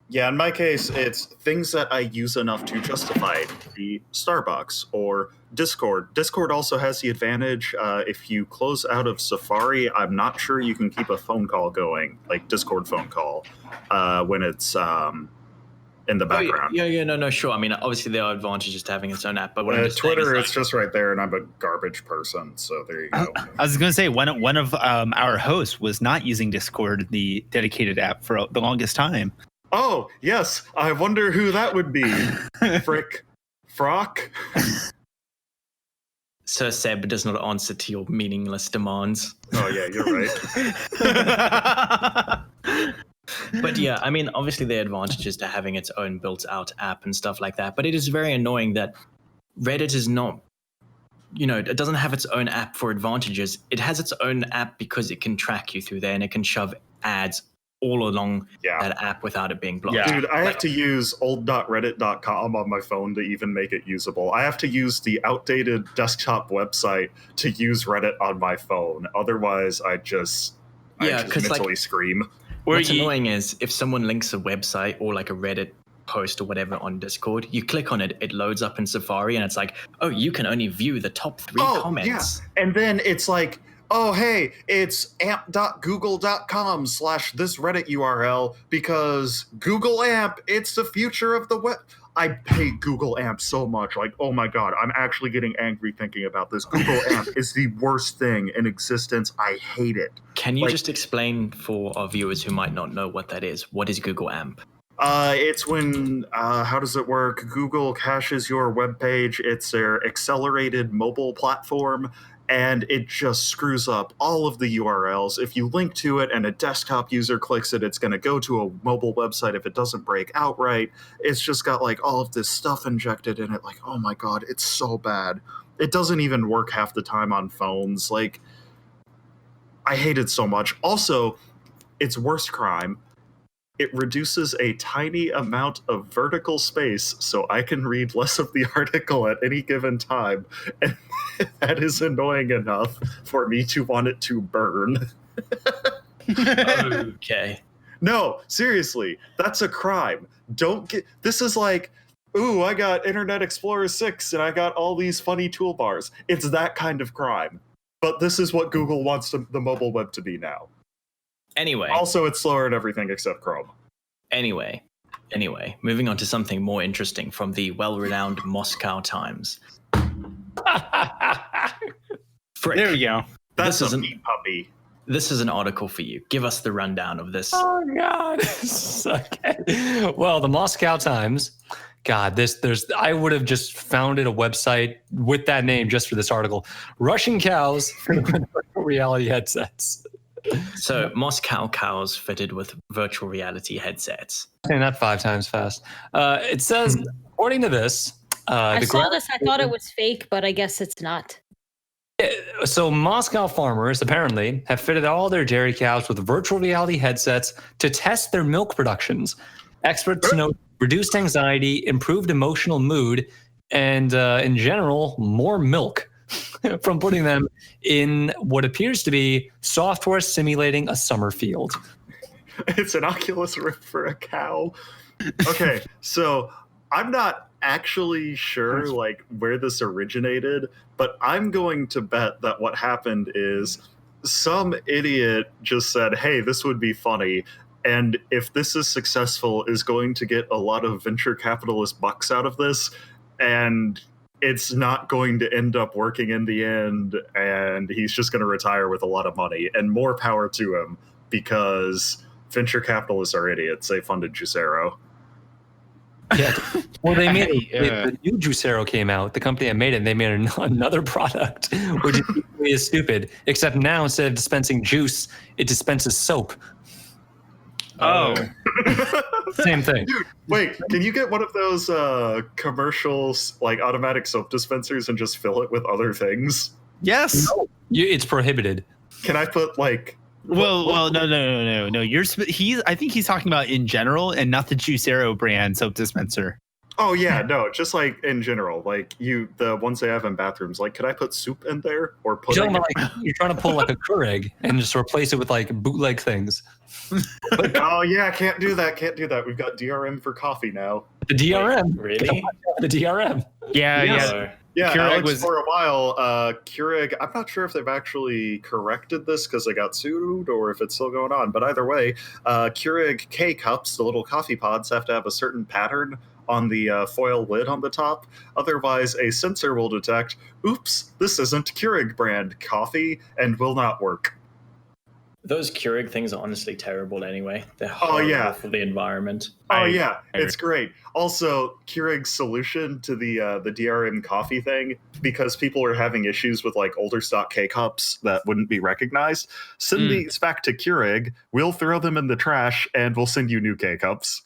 Yeah, in my case, it's things that I use enough to justify the Starbucks or Discord. Discord also has the advantage, if you close out of Safari, I'm not sure you can keep a phone call going, like Discord phone call, when it's in the background. Sure. I mean, obviously there are advantages to having its own app, but what I'm just Twitter, it's just right there, and I'm a garbage person, so there you go. I was going to say, one of our hosts was not using Discord, the dedicated app, for the longest time. Oh, yes. I wonder who that would be. Frock? Sir Seb does not answer to your meaningless demands. Oh, yeah, you're right. But yeah, I mean, obviously there are advantages to having its own built-out app and stuff like that, but it is very annoying that Reddit is not, it doesn't have its own app for advantages. It has its own app because it can track you through there and it can shove ads all along that app without it being blocked. Yeah. Dude, I have to use old.reddit.com on my phone to even make it usable. I have to use the outdated desktop website to use Reddit on my phone. Otherwise, I just mentally scream. What's annoying is if someone links a website or like a Reddit post or whatever on Discord, you click on it, it loads up in Safari, and it's like, oh, you can only view the top 3 comments. Yeah. And then it's like, oh, hey, it's amp.google.com/this Reddit URL because Google AMP, it's the future of the web. I hate Google AMP so much. Like, oh my God, I'm actually getting angry thinking about this. Google AMP is the worst thing in existence. I hate it. Can you just explain for our viewers who might not know what that is? What is Google AMP? It's when, how does it work? Google caches your web page. It's their accelerated mobile platform, and it just screws up all of the URLs. If you link to it and a desktop user clicks it, it's going to go to a mobile website if it doesn't break outright. It's just got like all of this stuff injected in it. Like, oh my God, it's so bad. It doesn't even work half the time on phones. Like, I hate it so much. Also, its worst crime, it reduces a tiny amount of vertical space so I can read less of the article at any given time. And that is annoying enough for me to want it to burn. Okay. No, seriously, that's a crime. This is like, ooh, I got Internet Explorer 6 and I got all these funny toolbars. It's that kind of crime. But this is what Google wants the mobile web to be now. Anyway. Also, it's slower at everything except Chrome. Anyway, moving on to something more interesting from the well-renowned Moscow Times. There we go. That's a meat puppy. this is an article for you. Give us the rundown of this. Oh God. Okay. Well, the Moscow Times. God, I would have just founded a website with that name just for this article. Russian cows for virtual reality headsets. So Moscow cows fitted with virtual reality headsets. Saying that 5 times fast. It says, according to this, I saw this. I thought it was fake, but I guess it's not. So Moscow farmers apparently have fitted all their dairy cows with virtual reality headsets to test their milk productions. Experts note reduced anxiety, improved emotional mood, and in general, more milk from putting them in what appears to be software simulating a summer field. It's an Oculus Rift for a cow. Okay, so I'm not actually sure like where this originated, but I'm going to bet that what happened is some idiot just said, hey, this would be funny. And if this is successful, is going to get a lot of venture capitalist bucks out of this. And it's not going to end up working in the end. And he's just going to retire with a lot of money, and more power to him, because venture capitalists are idiots. They funded Juicero. Yeah. Well, they made the new Juicero came out. The company that made it, they made another product, which is equally as stupid. Except now, instead of dispensing juice, it dispenses soap. Oh. Same thing. Dude, wait, can you get one of those commercials, like automatic soap dispensers, and just fill it with other things? Yes. No, it's prohibited. Can I put like... Well, no. I think he's talking about in general, and not the Juicero brand soap dispenser. Oh yeah, no, just like in general, like the ones they have in bathrooms. Like, could I put soup in there or put? You're trying to pull like a Keurig and just replace it with like bootleg things. Oh yeah, can't do that. We've got DRM for coffee now. The DRM, Wait, really? The DRM. Yeah. Yeah, Keurig Alex, was for a while. Keurig, I'm not sure if they've actually corrected this because they got sued, or if it's still going on. But either way, Keurig K cups, the little coffee pods, have to have a certain pattern on the foil lid on the top. Otherwise, a sensor will detect, oops, this isn't Keurig brand coffee, and will not work. Those Keurig things are honestly terrible anyway. They're horrible for the environment. It's great. Also, Keurig's solution to the DRM coffee thing, because people are having issues with like older stock K-cups that wouldn't be recognized, send these back to Keurig, we'll throw them in the trash, and we'll send you new K-cups.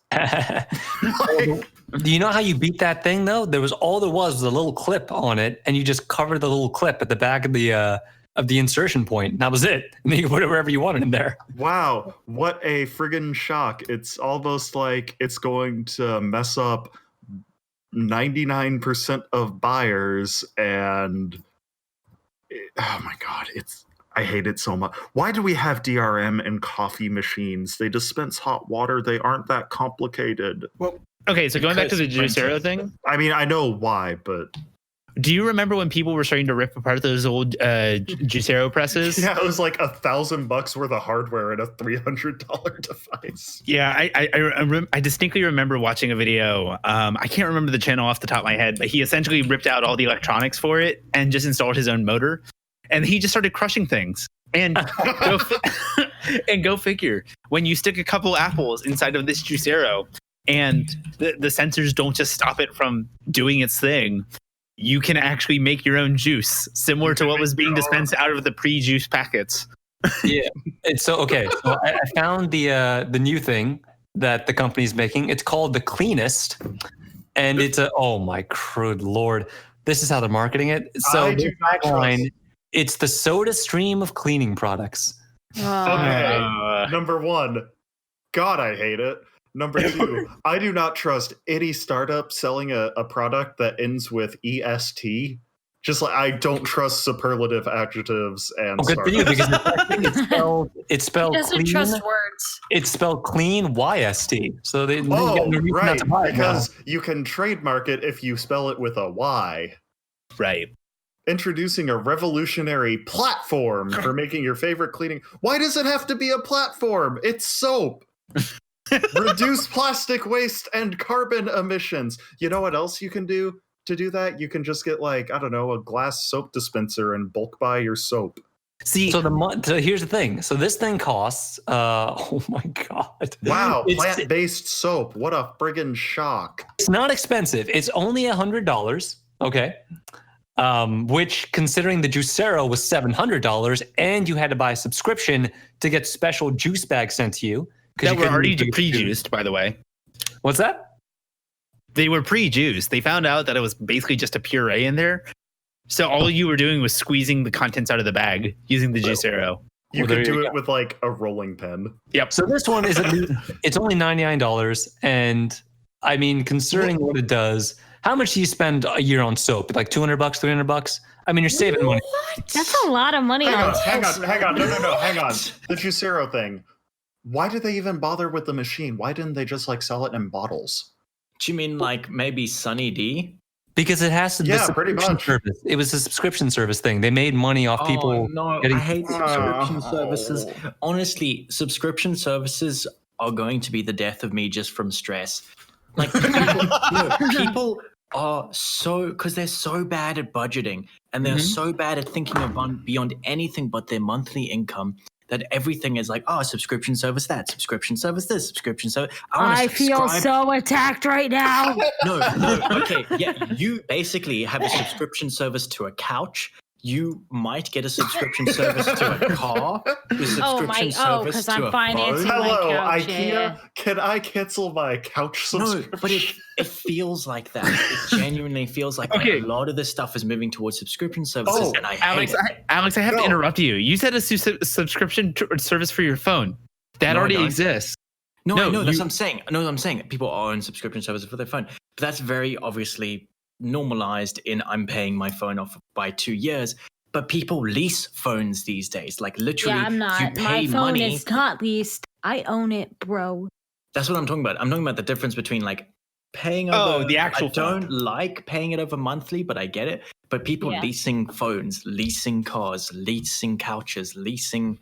Do you know how you beat that thing though? There was a little clip on it, and you just covered the little clip at the back of the insertion point. And that was it. And you could put it wherever you wanted in there. Wow, what a friggin' shock. It's almost like it's going to mess up 99% of buyers, and oh my god, I hate it so much. Why do we have DRM in coffee machines? They dispense hot water. They aren't that complicated. Well, okay, so going back to the Juicero thing. I mean, I know why, but... Do you remember when people were starting to rip apart those old Juicero presses? Yeah, it was like $1,000 worth of hardware in a $300 device. Yeah, I distinctly remember watching a video. I can't remember the channel off the top of my head, but he essentially ripped out all the electronics for it and just installed his own motor. And he just started crushing things. And go figure. When you stick a couple apples inside of this Juicero and the sensors don't just stop it from doing its thing, you can actually make your own juice, similar to what was being dispensed out of the pre-juice packets. Yeah. So I found the new thing that the company's making. It's called the Cleanest, and it's oh my crude lord, this is how they're marketing it. So the tagline, it's the Soda Stream of cleaning products. Okay, number one, God, I hate it. Number two, I do not trust any startup selling a product that ends with EST. Just like I don't trust superlative adjectives and good for you, because it's spelled He doesn't clean. trust words. It's spelled clean YST. So they right, because you can trademark it if you spell it with a Y. Right. Introducing a revolutionary platform for making your favorite cleaning. Why does it have to be a platform? It's soap. Reduce plastic waste and carbon emissions. You know what else you can do to do that? You can just get like, I don't know, a glass soap dispenser and bulk buy your soap. See, so here's the thing. So this thing costs. Oh my god! Wow, plant-based soap. What a friggin' shock! It's not expensive. It's only $100. Okay. Which, considering the Juicero was $700, and you had to buy a subscription to get special juice bags sent to you. That were already pre-juiced, by the way. What's that? They were pre-juiced. They found out that it was basically just a puree in there. So all you were doing was squeezing the contents out of the bag using the Juicero. You could do it with like a rolling pin. Yep. So this one is it's only $99, and I mean, considering what it does, how much do you spend a year on soap? Like $200, $300? I mean, you're saving money. That's a lot of money. Hang on. No, hang on. The Juicero thing. Why did they even bother with the machine? Why didn't they just like sell it in bottles? Do you mean like maybe Sunny D? Because it has to. Yeah, pretty much. Service. It was a subscription service thing. They made money off people. No, I hate subscription services. Honestly, subscription services are going to be the death of me just from stress. Like people are so, because they're so bad at budgeting and they're so bad at thinking of beyond anything but their monthly income, that everything is like, oh, subscription service that, subscription service this, subscription service. I feel so attacked right now. No, okay, yeah, you basically have a subscription service to a couch. You might get a subscription service to a car. Because I'm financing Hello, my couch. IKEA. Yeah. Can I cancel my couch subscription? No, but it feels like that. It genuinely feels like that. A lot of this stuff is moving towards subscription services, and I hate it. Alex, I have to interrupt you. You said a subscription service for your phone. That already exists. No, that's what I'm saying. No, I'm saying people are on subscription services for their phone. But that's very obviously normalized in I'm paying my phone off by 2 years. But people lease phones these days. Like literally, I'm not. you pay My phone money. is not leased. I own it, bro. That's what I'm talking about. I'm talking about the difference between like paying over. The actual I don't like paying it over monthly, but I get it. But people leasing phones, leasing cars, leasing couches, leasing.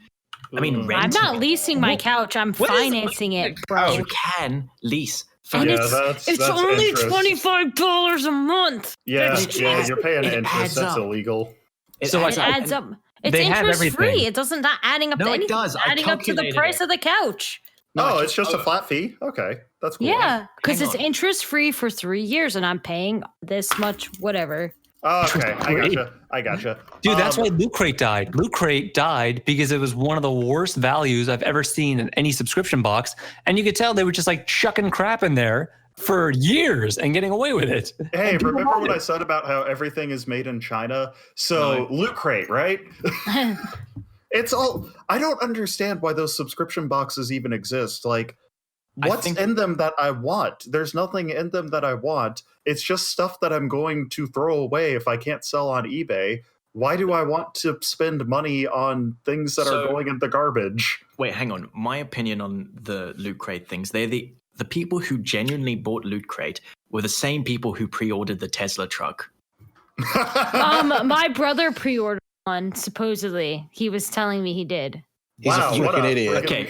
I mean, renting. I'm not leasing my couch. I'm financing it, bro. You can lease. And that's it's only interest. $25 a month. Yeah, you're paying interest. That's illegal. It adds up. It's interest free. It doesn't not adding up to anything. It does. It's adding up to the price of the couch. No, it's just a flat fee. Okay, that's cool. Yeah, because it's interest free for 3 years, and I'm paying this much, whatever. Oh, okay, I gotcha. Dude, that's why Loot Crate died. Loot Crate died because it was one of the worst values I've ever seen in any subscription box. And you could tell they were just like chucking crap in there for years and getting away with it. Hey, remember what I said about how everything is made in China? So Loot Crate, right? It's all, I don't understand why those subscription boxes even exist. Like, what's in them that I want? There's nothing in them that I want. It's just stuff that I'm going to throw away if I can't sell on eBay. Why do I want to spend money on things that are going in the garbage? Wait, hang on. My opinion on the Loot Crate things, they're the people who genuinely bought Loot Crate were the same people who pre-ordered the Tesla truck. My brother pre-ordered one, supposedly. He was telling me he did. He's a freaking idiot. Okay,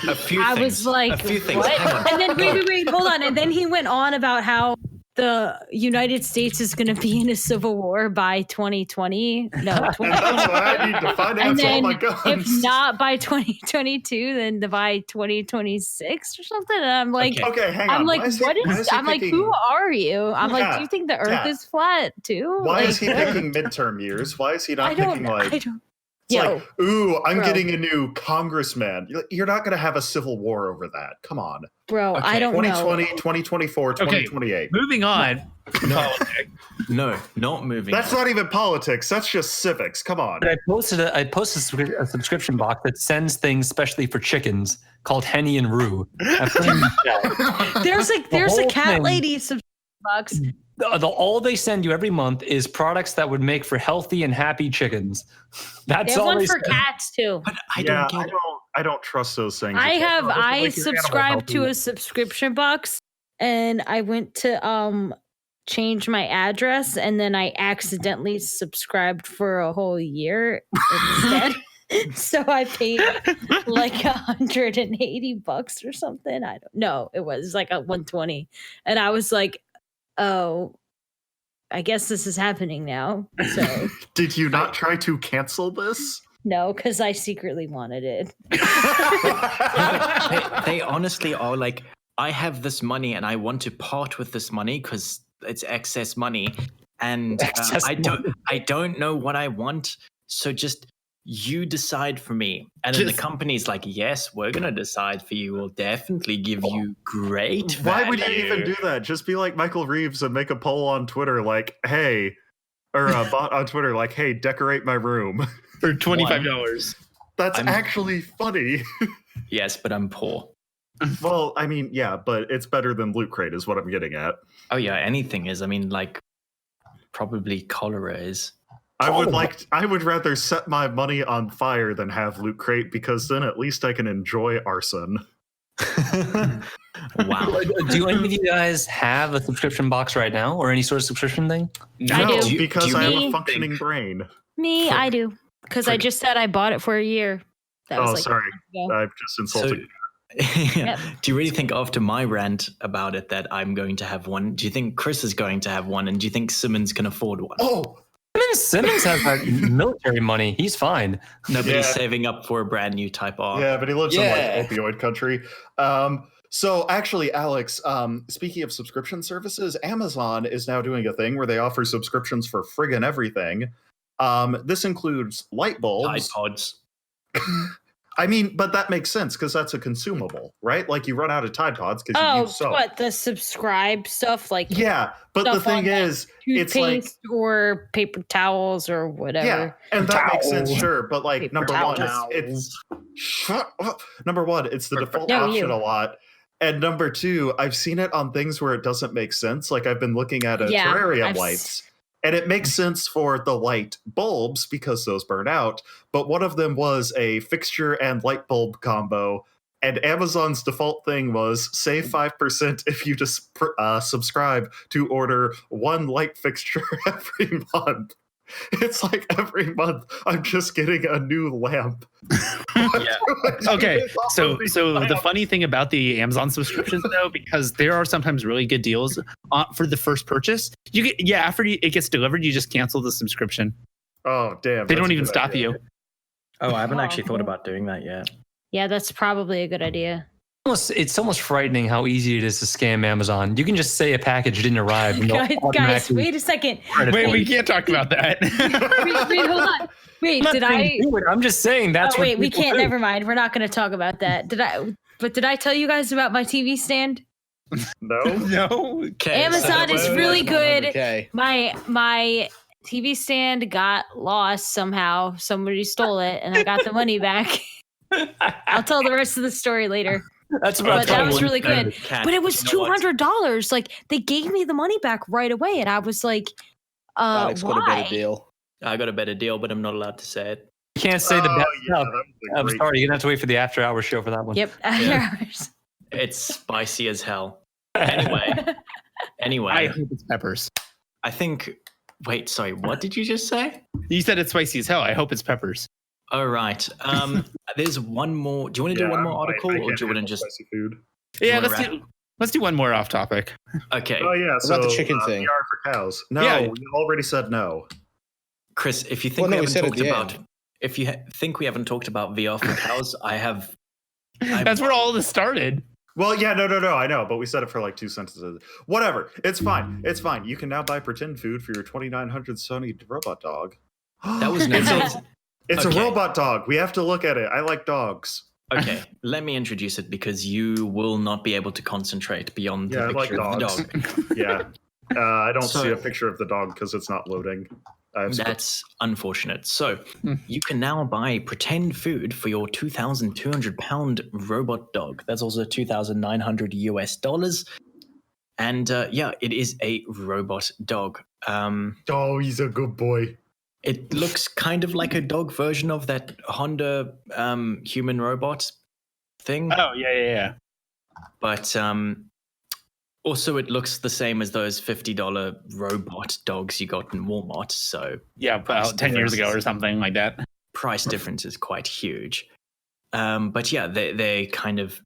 a few things. I was like, a few things. What? And then wait, hold on. And then he went on about how the United States is going to be in a civil war by 2020. No, 2020. That's why I need to finance all my guns. If not by 2022, then by 2026 or something. And I'm like, okay, hang on. I'm like, I'm like, who are you? I'm like, do you think the Earth is flat too? Why is he picking midterm years? Why is he not picking like? It's like, ooh, I'm getting a new congressman. You're not going to have a civil war over that. Come on. Bro, I don't 2020, 2024, 2028. Moving on. No, not moving That's not even politics. That's just civics. Come on. I posted a subscription box that sends things specially for chickens called Henny and Roo. There's a cat lady subscription box. All they send you every month is products that would make for healthy and happy chickens. That's all one they for cats too. But I don't trust those things. I subscribed to a subscription box, and I went to change my address, and then I accidentally subscribed for a whole year instead. So I paid like $180 or something. I don't know. It was like a 120, and I was like, oh, I guess this is happening now. So did you not try to cancel this? No, because I secretly wanted it. They honestly are like, I have this money and I want to part with this money because it's excess money, and I don't know what I want, so just you decide for me. And then the company's like, yes, we're gonna decide for you. We'll definitely give you great value. Why would you even do that? Just be like Michael Reeves and make a poll on Twitter like, hey, or a bot on Twitter like, hey, decorate my room for $25. That's actually funny. Yes, but I'm poor. Well, I mean, yeah, but it's better than Loot Crate is what I'm getting at. Oh yeah, anything is. I mean, like, probably cholera is. I would rather set my money on fire than have Loot Crate, because then at least I can enjoy arson. Wow. Do any of you guys have a subscription box right now, or any sort of subscription thing? I do. Because I have a functioning brain. I do. Because I just said I bought it for a year. That was sorry. I've just insulted you. Yep. Do you really think after my rant about it that I'm going to have one? Do you think Chris is going to have one? And do you think Simmons can afford one? Oh, Simmons has that military money. He's fine. Nobody's saving up for a brand new Type R. Yeah, but he lives in like opioid country. So actually, Alex, speaking of subscription services, Amazon is now doing a thing where they offer subscriptions for friggin' everything. This includes light bulbs. Tide Pods. I mean, but that makes sense because that's a consumable, right? Like you run out of Tide Pods because you use soap. What, the subscribe stuff? Like yeah, but the thing is, it's like or paper towels or whatever. Yeah, and that makes sense, sure. But like number one, it's shut up. Number one, it's the default option a lot. And number two, I've seen it on things where it doesn't make sense. Like I've been looking at terrarium lights. And it makes sense for the light bulbs because those burn out. But one of them was a fixture and light bulb combo. And Amazon's default thing was save 5% if you just subscribe to order one light fixture every month. It's like every month I'm just getting a new lamp. Okay, so the funny thing about the Amazon subscriptions though, because there are sometimes really good deals for the first purchase, you get after it gets delivered, you just cancel the subscription. Oh damn! They don't even stop you. Oh, I haven't actually thought about doing that yet. Yeah, that's probably a good idea. It's almost frightening how easy it is to scam Amazon. You can just say a package didn't arrive. Guys, wait a second. Wait, we can't talk about that. wait, hold on. Wait, did I? I'm just saying that's. Wait, we can't. Never mind. We're not going to talk about that. Did I tell you guys about my TV stand? No. Okay, Amazon is really good. Okay. My TV stand got lost somehow. Somebody stole it, and I got the money back. I'll tell the rest of the story later. But that was really good. But it was $200. Like they gave me the money back right away, and I was like, Alex got a better deal. I got a better deal, but I'm not allowed to say it. You can't say the best stuff. I'm sorry, you're gonna have to wait for the after hours show for that one. Yep, after hours. It's spicy as hell. Anyway, I hope it's peppers. I think. Wait, sorry. What did you just say? You said it's spicy as hell. I hope it's peppers. All right. There's one more. Do you want to do one more article, or do you want to just? Food. Yeah, let's do one more off topic. Okay. Oh yeah. So about the chicken thing. PR for cows. No, you already said no. Chris, if you think if you think we haven't talked about VR for cows, That's where all this started. Well, yeah, no, I know, but we said it for like 2 sentences. Whatever, it's fine. It's fine. You can now buy pretend food for your 2900 Sony robot dog. That was nice. It's a robot dog. We have to look at it. I like dogs. Okay, let me introduce it because you will not be able to concentrate beyond the picture of the dog. Yeah. I don't see a picture of the dog because it's not loading. That's unfortunate. So you can now buy pretend food for your 2,200 pound robot dog. That's also $2,900 US. And it is a robot dog. Oh, he's a good boy. It looks kind of like a dog version of that Honda human robot thing. Oh, yeah. But also, it looks the same as those $50 robot dogs you got in Walmart. So yeah, about 10 years ago or something like that. Price difference is quite huge. But yeah, they kind of,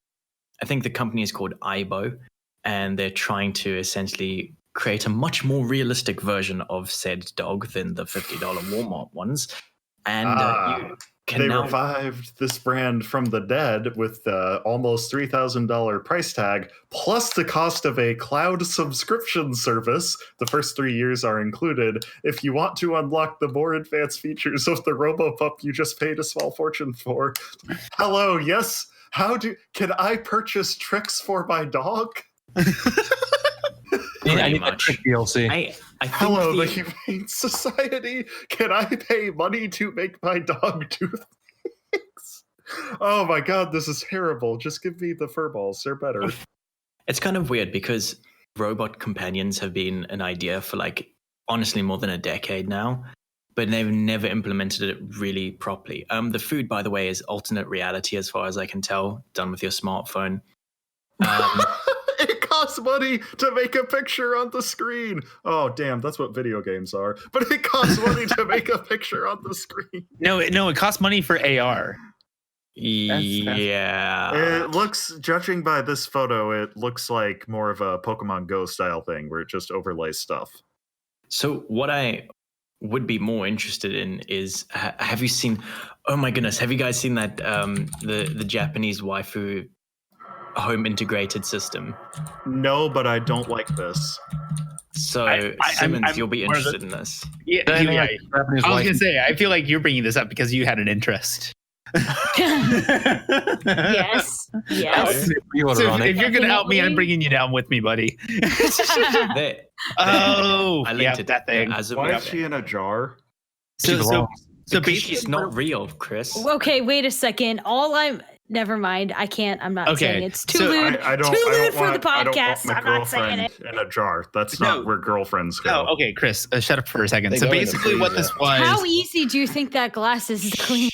I think the company is called Aibo, and they're trying to essentially create a much more realistic version of said dog than the $50 Walmart ones. And They revived this brand from the dead with the almost $3,000 price tag, plus the cost of a cloud subscription service. The first 3 years are included. If you want to unlock the more advanced features of the RoboPup you just paid a small fortune for. Hello, yes. Can I purchase tricks for my dog? I need that trick DLC. I think Hello, the Humane Society. Can I pay money to make my dog do things? Oh my god, this is terrible. Just give me the fur balls. They're better. It's kind of weird because robot companions have been an idea for honestly more than a decade now, but they've never implemented it really properly. The food, by the way, is alternate reality as far as I can tell, done with your smartphone. It costs money to make a picture on the screen. Oh, damn, that's what video games are. But it costs money to make a picture on the screen. No, it costs money for AR. Yeah. It looks, judging by this photo, it looks like more of a Pokemon Go style thing where it just overlays stuff. So what I would be more interested in is, have you seen, oh my goodness, have you guys seen that, the Japanese waifu home integrated system? No, but I don't like this. So Simmons, you'll be interested in this. Yeah, I was gonna say, I feel like you're bringing this up because you had an interest. Yes. So if you're gonna help me, I'm bringing you down with me, buddy. I linked it that thing. Why is she in a jar? So basically, she's not real, Chris. Okay, wait a second. Never mind. I can't. I'm not saying it's too lewd. I don't for want, the podcast. I don't want my I'm not saying girlfriend it. in a jar. That's not where girlfriends go. Oh, okay, Chris, shut up for a second. They So go in a basically, what freezer. this was. How easy do you think that glass is to clean?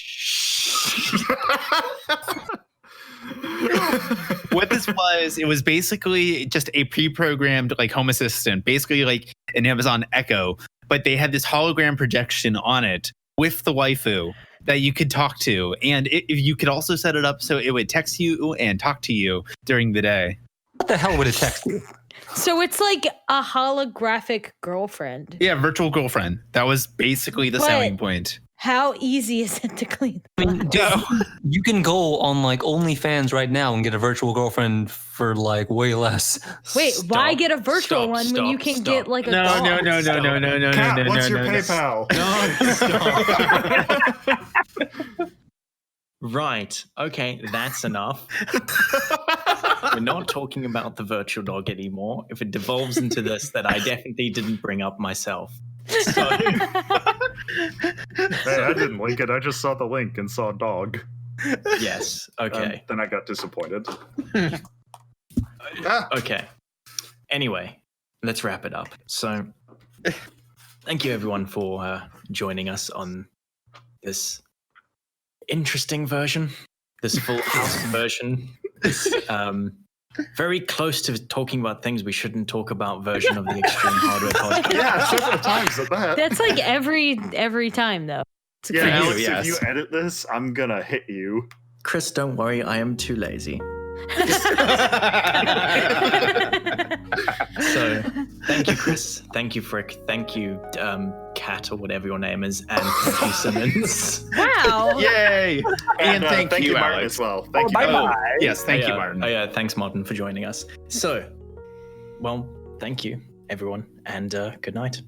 What this was, it was basically just a pre-programmed Home Assistant, basically like an Amazon Echo, but they had this hologram projection on it with the waifu that you could talk to, and you could also set it up so it would text you and talk to you during the day. What the hell would it text you? So it's like a holographic girlfriend. Yeah, virtual girlfriend. That was basically the selling point. How easy is it to clean? I mean, you can go on OnlyFans right now and get a virtual girlfriend for way less. Wait, why get a virtual one when you can get a dog? No. Kat, what's your PayPal? No. Right. Okay, that's enough. We're not talking about the virtual dog anymore. If it devolves into this, that I definitely didn't bring up myself. So, Hey, I didn't link it. I just saw the link and saw dog. yes. Okay. Then I got disappointed. Okay. Anyway, let's wrap it up. So, thank you everyone for joining us on this interesting version, this full house version, this very close to talking about things we shouldn't talk about version of the Extreme Hardware podcast. Yeah, several times at that. That's every time though. Yeah, Alex, yes. if you edit this, I'm gonna hit you. Chris, don't worry, I am too lazy. So, thank you, Chris. Thank you, Frick. Thank you, Kat, or whatever your name is, and thank you, Simmons. Wow. Yay! And thank you, Martin, Alex. as well. Thank you. Bye-bye. Yes, thank you, yeah. Martin. Oh yeah, thanks, Martin, for joining us. So, well, thank you, everyone, and good night.